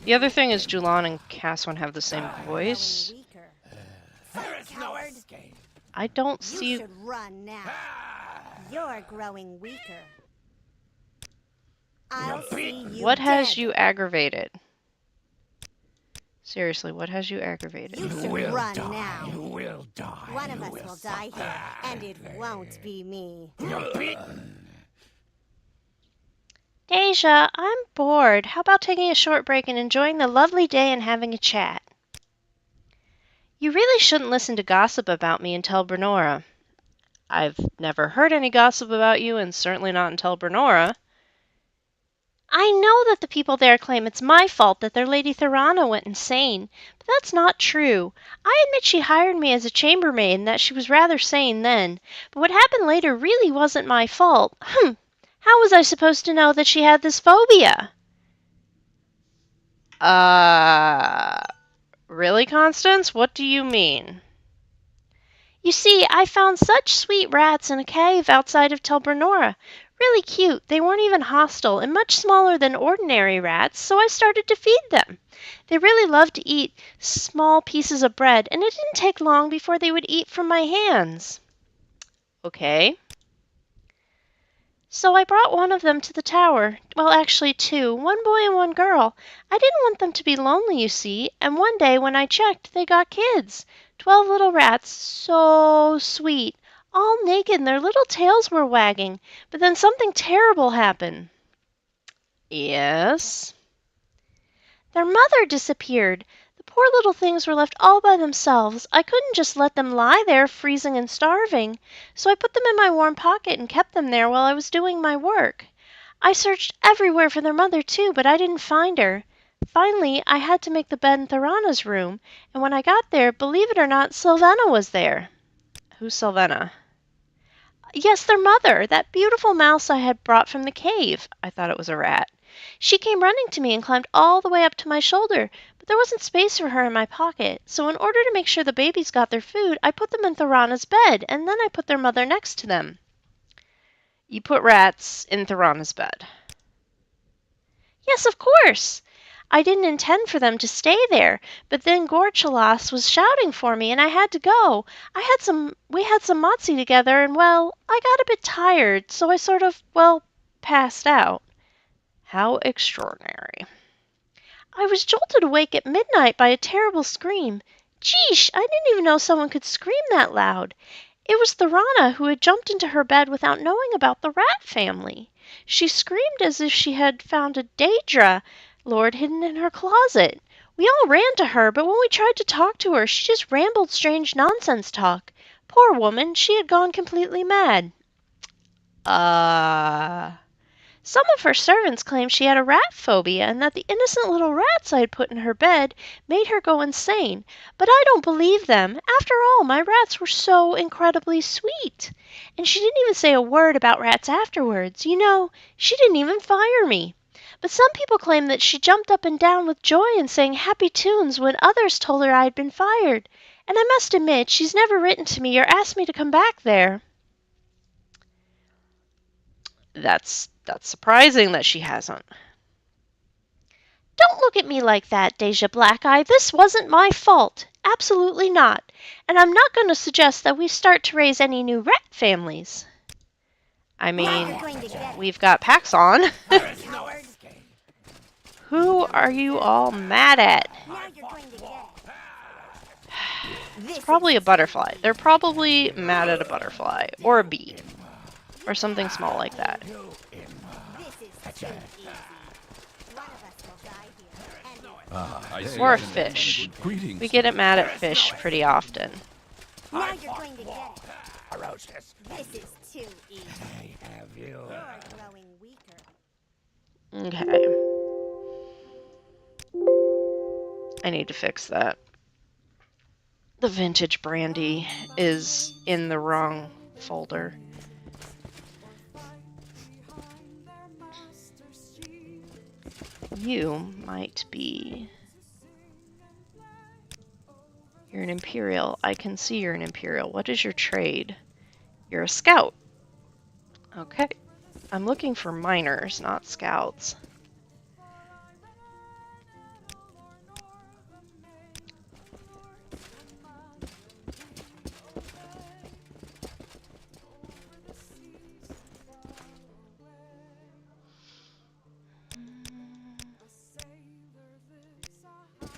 The other thing is Julan and Caswan have the same voice. Growing weaker. There is no Coward. escape. I don't You see... should run now. You're growing weaker. I'll see you What has dead. you aggravated? Seriously, what has you aggravated? You should will run die. now. You will die. One of You us will will die here, and it won't be me. You're beaten. Dacia, I'm bored. How about taking a short break and enjoying the lovely day and having a chat? You really shouldn't listen to gossip about me and tell Brenora. I've never heard any gossip about you, and certainly not until Brenora. I know that the people there claim it's my fault that their Lady Thorana went insane, but that's not true. I admit she hired me as a chambermaid and that she was rather sane then, but what happened later really wasn't my fault. How was I supposed to know that she had this phobia? Really, Constance? What do you mean? You see, I found such sweet rats in a cave outside of Tel Brenora. Really cute. They weren't even hostile and much smaller than ordinary rats, so I started to feed them. They really loved to eat small pieces of bread, and it didn't take long before they would eat from my hands. Okay. So I brought one of them to the tower. Well, actually two, one boy and one girl. I didn't want them to be lonely, you see, and one day when I checked, they got kids. 12 little rats, so sweet, all naked and their little tails were wagging. But then something terrible happened. Yes? Their mother disappeared. The poor little things were left all by themselves. I couldn't just let them lie there, freezing and starving, so I put them in my warm pocket and kept them there while I was doing my work. I searched everywhere for their mother, too, but I didn't find her. Finally, I had to make the bed in Thorana's room, and when I got there, believe it or not, Sylvana was there. Who's Sylvana? Yes, their mother, that beautiful mouse I had brought from the cave. I thought it was a rat. She came running to me and climbed all the way up to my shoulder, but there wasn't space for her in my pocket, so in order to make sure the babies got their food, I put them in Thorana's bed, and then I put their mother next to them. You put rats in Thorana's bed? Yes, of course. I didn't intend for them to stay there, but then Gorchalas was shouting for me and I had to go. We had some mozzie together and, well, I got a bit tired, so I sort of, well, passed out. How extraordinary. I was jolted awake at midnight by a terrible scream. Geesh, I didn't even know someone could scream that loud. It was Thorana who had jumped into her bed without knowing about the rat family. She screamed as if she had found a Daedra lord hidden in her closet. We all ran to her, but when we tried to talk to her, she just rambled strange nonsense talk. Poor woman, she had gone completely mad. Some of her servants claimed she had a rat phobia and that the innocent little rats I had put in her bed made her go insane. But I don't believe them. After all, my rats were so incredibly sweet. And she didn't even say a word about rats afterwards. You know, she didn't even fire me. But some people claim that she jumped up and down with joy and sang happy tunes when others told her I had been fired. And I must admit, she's never written to me or asked me to come back there. That's surprising that she hasn't. Don't look at me like that, Dacia Blackeye. This wasn't my fault. Absolutely not. And I'm not going to suggest that we start to raise any new rat families. I Now mean, you're going to get it. we've got Paxon. Coward. Who are you all mad at? Now you're going to get it. It's This probably is a butterfly. They're probably mad at a butterfly. Or a bee. Or something small like that. This is too easy. One of us will die here. And Or a fish. Greetings. We get it mad at fish pretty often. now you're going to get it. This is too easy. You're growing weaker. Okay. I need to fix that. The vintage brandy is in the wrong folder. You might be... You're an Imperial. I can see you're an Imperial. What is your trade? You're a scout. Okay. I'm looking for miners, not scouts.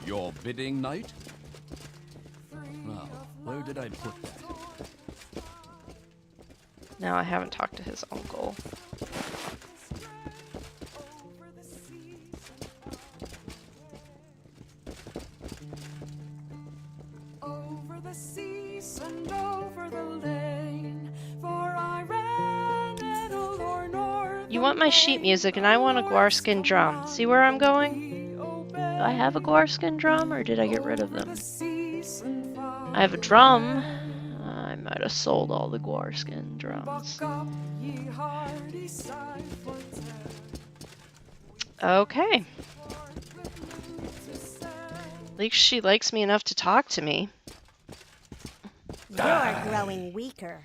Your bidding, knight? Well, where did I put that? No, I haven't talked to his uncle. Over the seas and over the lane, for I ran at a north. You want my sheet music and I want a Gwarskin drum. See where I'm going? Do I have a Gwarskin drum or did I get rid of them? I have a drum. I might have sold all the Gwarskin drums. Okay. At least she likes me enough to talk to me. You're growing weaker.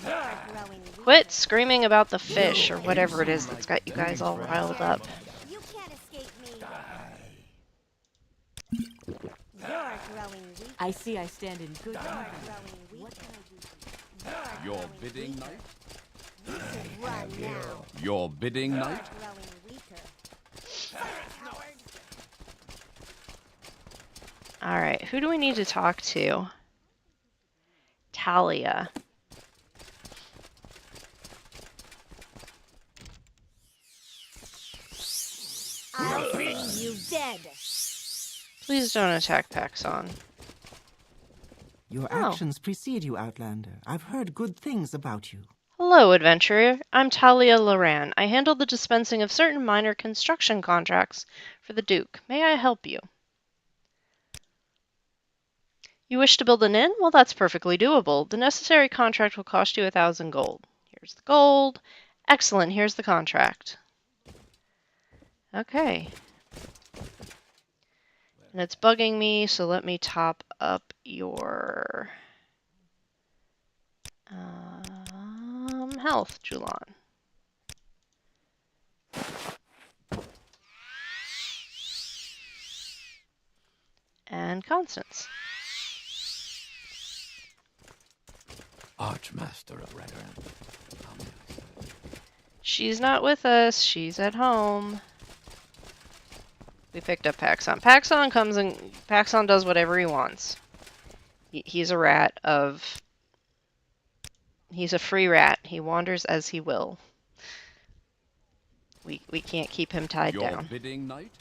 You're growing weaker. Quit screaming about the fish or whatever it is that's got you guys all riled up. You can't escape me. You're growing weaker. I see I stand in good You're company. growing weaker. Your bidding, knight? You should run now. Your bidding, You're knight? growing weaker. Alright, who do we need to talk to? Talia. I'll see you dead. Please don't attack Paxon. Your Oh. actions precede you, Outlander. I've heard good things about you. Hello, adventurer. I'm Talia Loran. I handle the dispensing of certain minor construction contracts for the Duke. May I help you? You wish to build an inn? Well, that's perfectly doable. The necessary contract will cost you 1,000 gold. Here's the gold. Excellent, here's the contract. Okay. And it's bugging me, so let me top up your health, Julan. And Constance. Archmaster of Redoran. She's not with us. She's at home. We picked up Paxon. Paxon does whatever he wants. He's a rat of... He's a free rat. He wanders as he will. We can't keep him tied Your down. bidding, knight?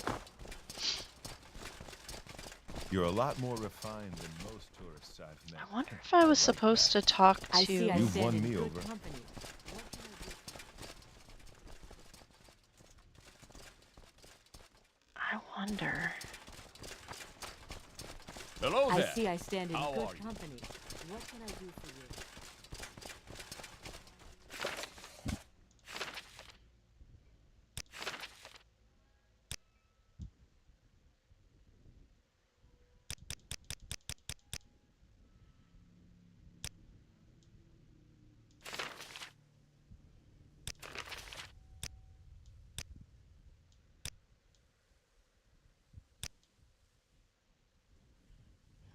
You're a lot more refined than most tourists I've met. I wonder if I was supposed to talk I to... see I You've stand won in me good over. company. I wonder... Hello I there. see I stand in How are good you? company. What can I do for you?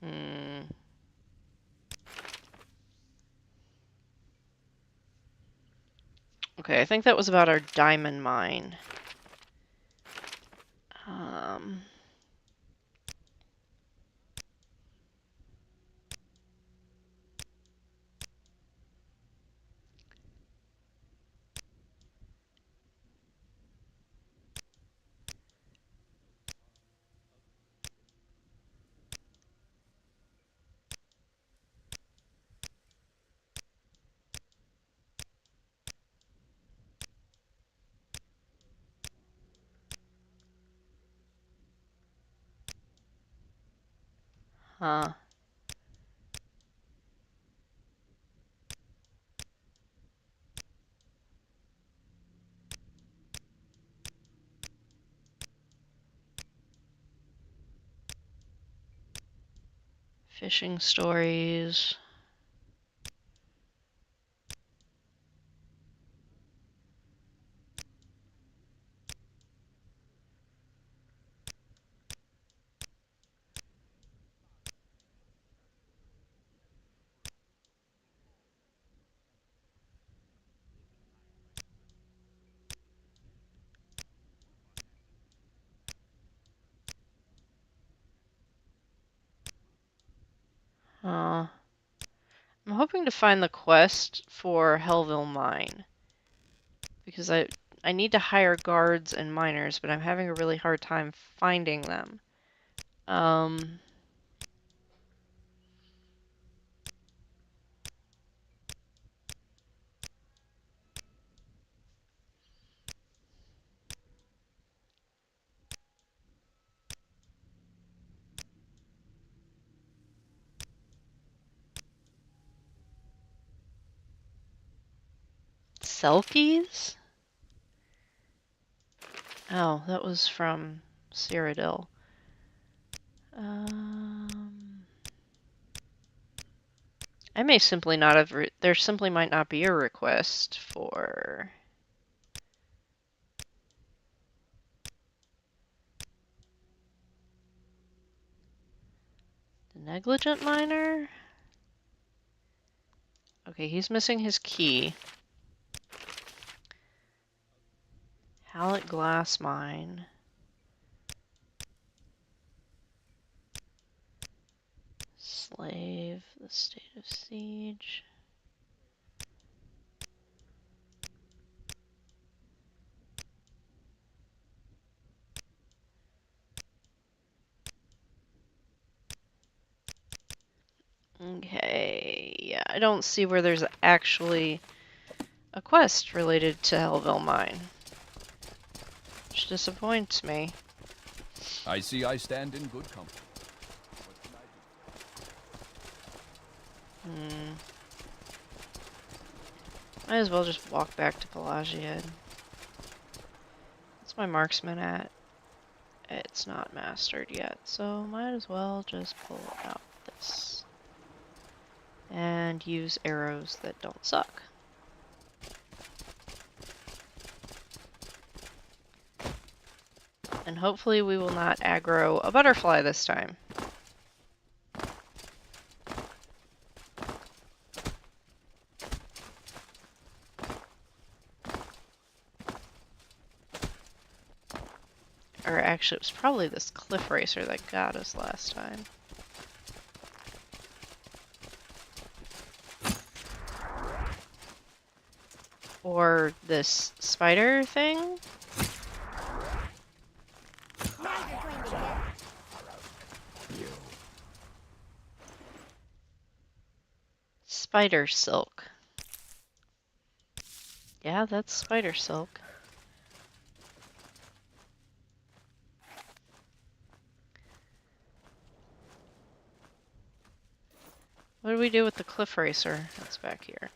Hmm. Okay, I think that was about our diamond mine. Um... Huh. Fishing stories. I'm hoping to find the quest for Hellville Mine. Because I need to hire guards and miners, but I'm having a really hard time finding them. Selkies? Oh, that was from Cyrodiil. I may simply not have... there simply might not be a request for... the negligent miner? Okay, he's missing his key. Hallett glass mine. Slave, the state of siege. Okay, yeah, I don't see where there's actually a quest related to Hellville Mine. Which disappoints me. I see I stand in good company. Might as well just walk back to Pelagiad. What's my marksman at? It's not mastered yet, so might as well just pull out this. And use arrows that don't suck. And hopefully we will not aggro a butterfly this time. Or actually, it was probably this cliff racer that got us last time. Or this spider thing? Spider silk. Yeah, that's spider silk. What do we do with the cliff racer that's back here?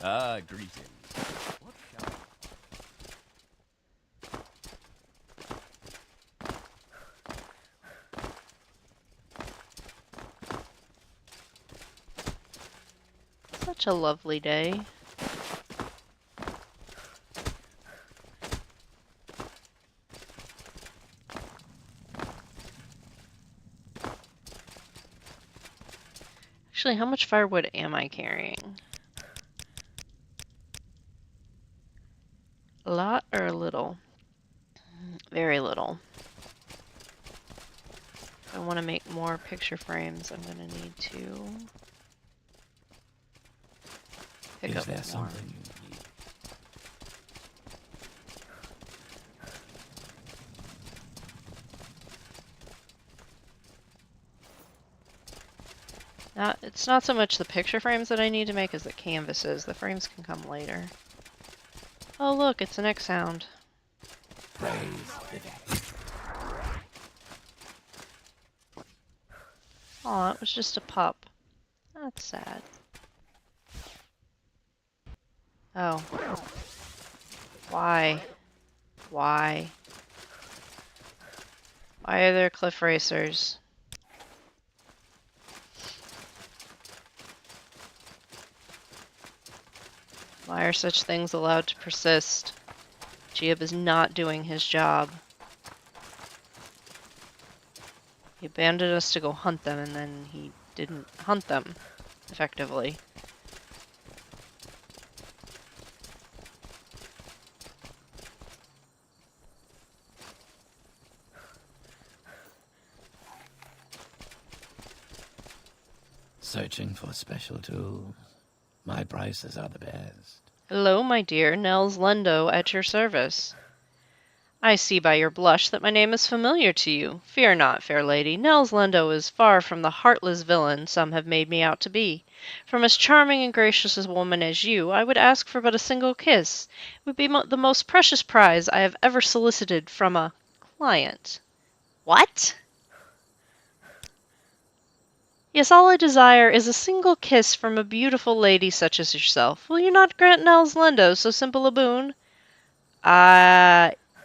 Ah, greetings. What shall Such a lovely day. Actually, how much firewood am I carrying? A lot or a little? Very little. If I want to make more picture frames, I'm going to need to pick Is up there more. something you need? It's not so much the picture frames that I need to make as the canvases. The frames can come later. Oh look, it's an X sound. Praise the dead. Aw, it was just a pup. That's sad. Oh. Why? Why? Why are there cliff racers? Why are such things allowed to persist? Giab is not doing his job. He abandoned us to go hunt them, and then he didn't hunt them effectively. Searching for special tools. My prices are the best. Hello, my dear. Nels Lendo at your service. I see by your blush that my name is familiar to you. Fear not, fair lady. Nels Lendo is far from the heartless villain some have made me out to be. From as charming and gracious a woman as you, I would ask for but a single kiss. It would be the most precious prize I have ever solicited from a client. What? Yes, all I desire is a single kiss from a beautiful lady such as yourself. Will you not grant Nels Lendo so simple a boon?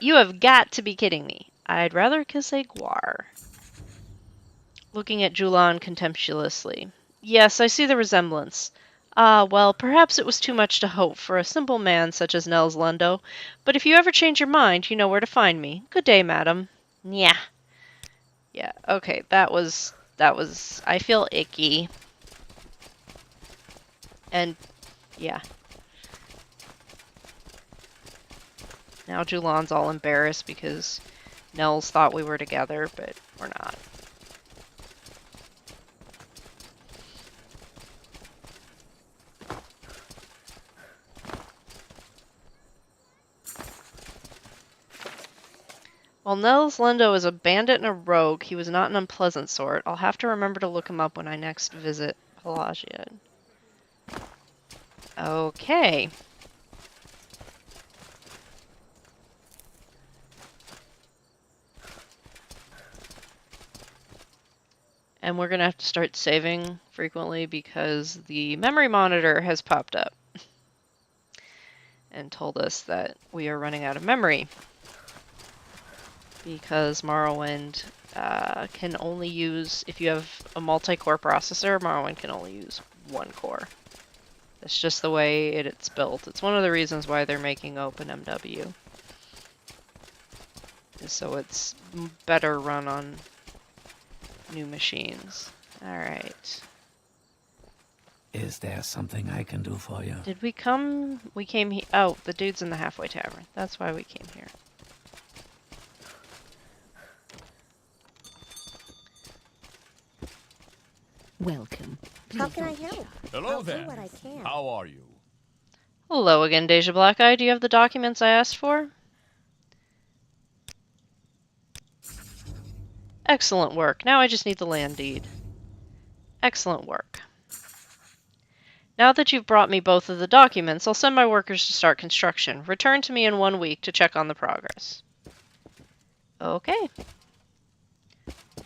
You have got to be kidding me. I'd rather kiss a guar. Looking at Julan contemptuously. Yes, I see the resemblance. Ah, well, perhaps it was too much to hope for a simple man such as Nels Lendo, but if you ever change your mind, you know where to find me. Good day, madam. Yeah. Yeah, okay, that was, I feel icky. And, yeah. Now Julan's all embarrassed because Nels thought we were together, but we're not. While Nels Lendo is a bandit and a rogue, he was not an unpleasant sort. I'll have to remember to look him up when I next visit Pelagia. Okay. And we're going to have to start saving frequently because the memory monitor has popped up and told us that we are running out of memory. Because Morrowind can only use, if you have a multi-core processor, Morrowind can only use one core. That's just the way it's built. It's one of the reasons why they're making OpenMW. So it's better run on new machines. Alright. Is there something I can do for you? Did we come? We came here. Oh, the dude's in the halfway tavern. That's why we came here. Welcome. How can I help? Hello I'll there. do what I can. How are you? Hello again, Dacia Blackeye. Do you have the documents I asked for? Excellent work. Now I just need the land deed. Excellent work. Now that you've brought me both of the documents, I'll send my workers to start construction. Return to me in 1 week to check on the progress. Okay.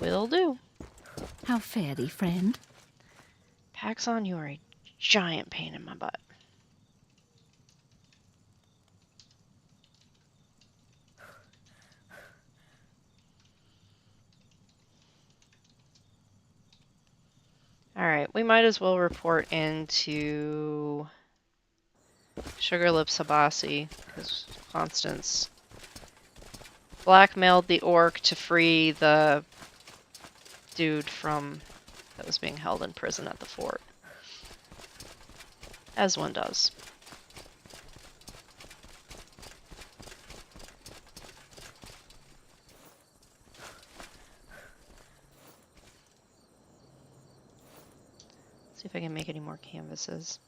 Will do. How fare thee, friend? Paxson, you are a giant pain in my butt. Alright, we might as well report into Sugarlips Habasi, because Constance blackmailed the orc to free the dude from that was being held in prison at the fort. As one does. See if I can make any more canvases.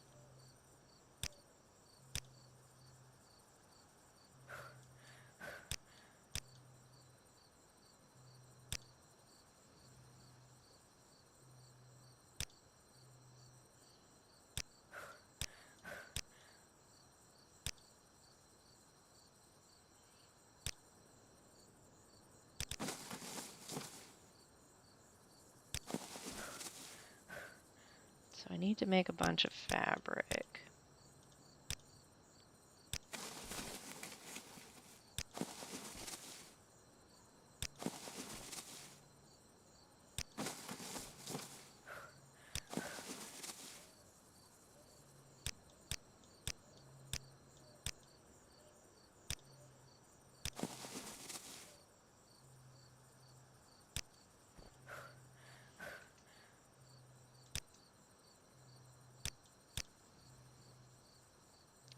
So I need to make a bunch of fabric.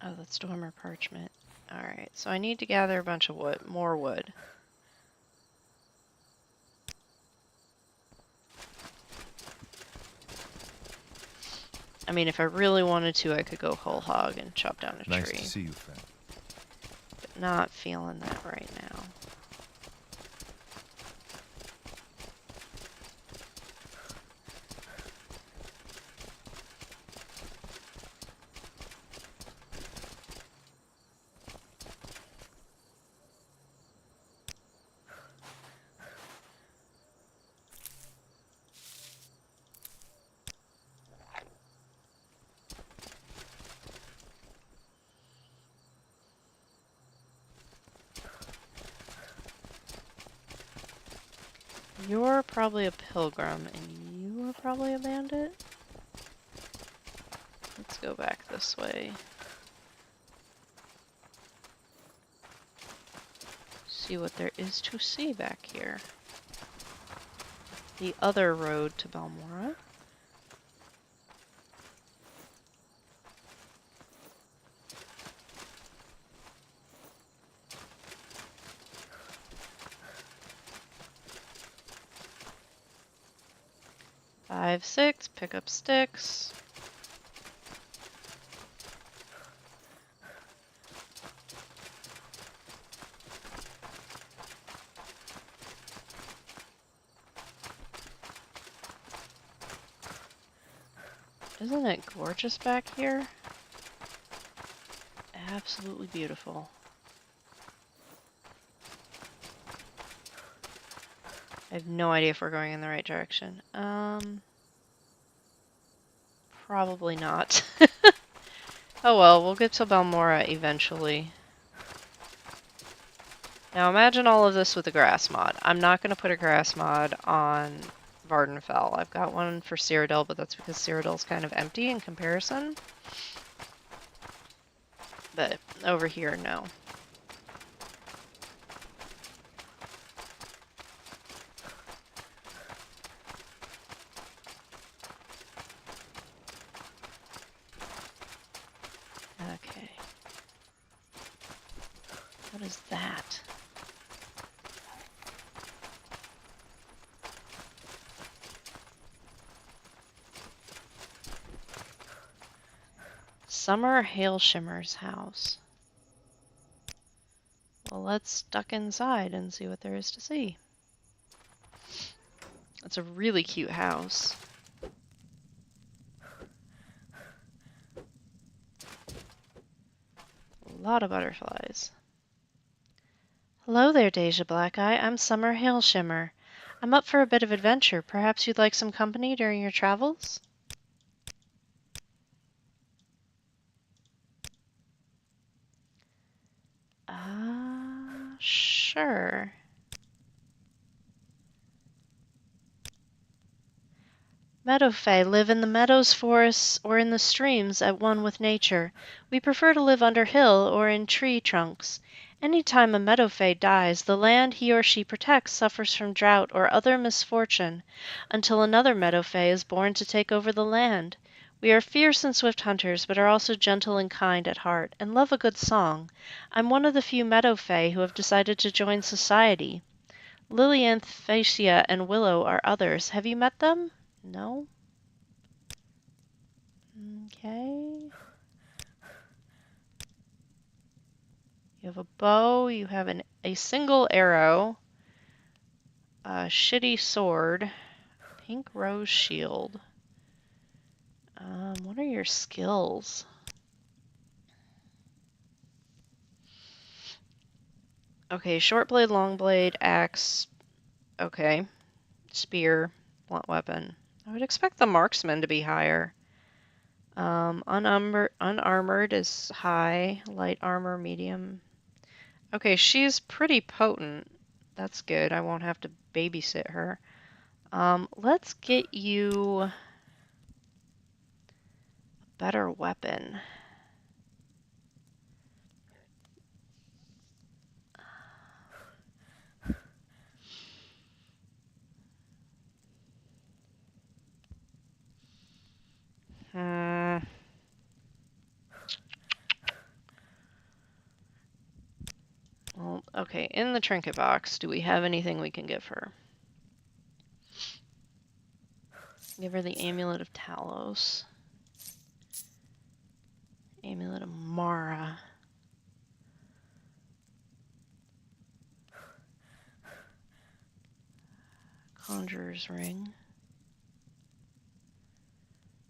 Oh, that's dormer parchment. Alright, so I need to gather a bunch of wood, more wood. I mean, if I really wanted to, I could go whole hog and chop down a tree. Nice to see you, friend. But not feeling that right now. You're probably a pilgrim, and you are probably a bandit? Let's go back this way. See what there is to see back here. The other road to Balmora. Five, six, pick up sticks. Isn't it gorgeous back here? Absolutely beautiful. I have no idea if we're going in the right direction. Probably not. Oh well, we'll get to Balmora eventually. Now imagine all of this with a grass mod. I'm not going to put a grass mod on Vardenfell. I've got one for Cyrodiil, but that's because Cyrodiil's kind of empty in comparison. But over here, no. Okay. What is that? Summer Hailshimmer's house. Well, let's duck inside and see what there is to see. It's a really cute house. A lot of butterflies. Hello there, Dacia Blackeye. I'm Summer Hailshimmer. I'm up for a bit of adventure. Perhaps you'd like some company during your travels? Sure. Meadowfae live in the meadows, forests, or in the streams at one with nature. We prefer to live under hill or in tree trunks. Anytime a meadow fae dies, the land he or she protects suffers from drought or other misfortune until another meadow fae is born to take over the land. We are fierce and swift hunters, but are also gentle and kind at heart, and love a good song. I'm one of the few meadow fae who have decided to join society. Lilianth, Phacia, and Willow are others. Have you met them? No? Okay. You have a bow, you have a single arrow, a shitty sword, pink rose shield. What are your skills? Okay, short blade, long blade, axe. Okay. Spear, blunt weapon. I would expect the marksman to be higher. Unarmored is high, light armor, medium. Okay, she's pretty potent. That's good. I won't have to babysit her. Let's get you a better weapon. Well, okay, in the trinket box, do we have anything we can give her? Give her the Amulet of Talos. Amulet of Mara. Conjurer's Ring.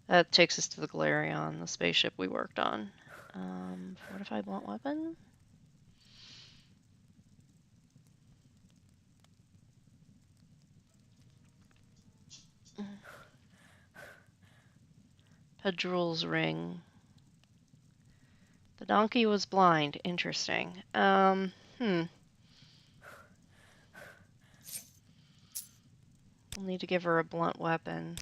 That takes us to the Galarion, the spaceship we worked on. Fortified blunt weapon? Pedrul's Ring. The donkey was blind. Interesting. We'll need to give her a blunt weapon.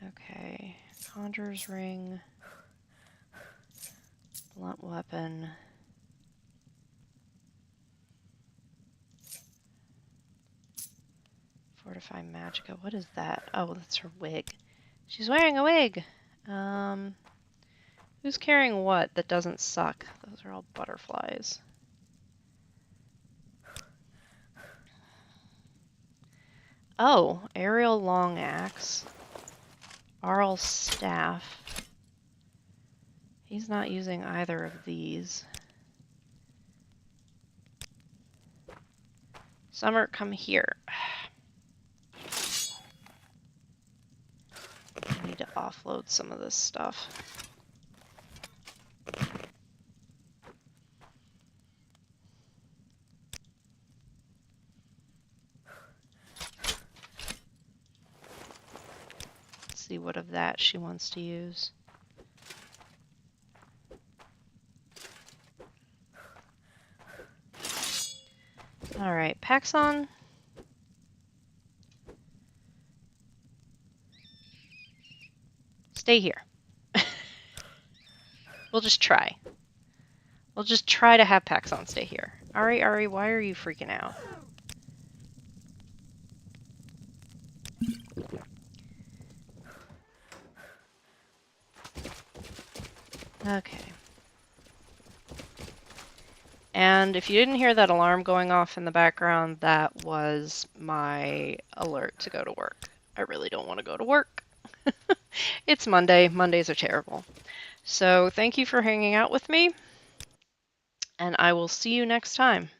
Okay. Conjurer's Ring. Blunt weapon. Fortify Magicka. What is that? Oh, that's her wig. She's wearing a wig. Who's carrying what that doesn't suck? Those are all butterflies. Oh, aerial long axe. Arl's staff. He's not using either of these. Summer, come here. I need to offload some of this stuff. Let's see what of that she wants to use. Alright, Paxson. Stay here. We'll just try. We'll just try to have Paxson stay here. Ari, why are you freaking out? Okay. And if you didn't hear that alarm going off in the background, that was my alert to go to work. I really don't want to go to work. It's Monday. Mondays are terrible. So thank you for hanging out with me, and I will see you next time.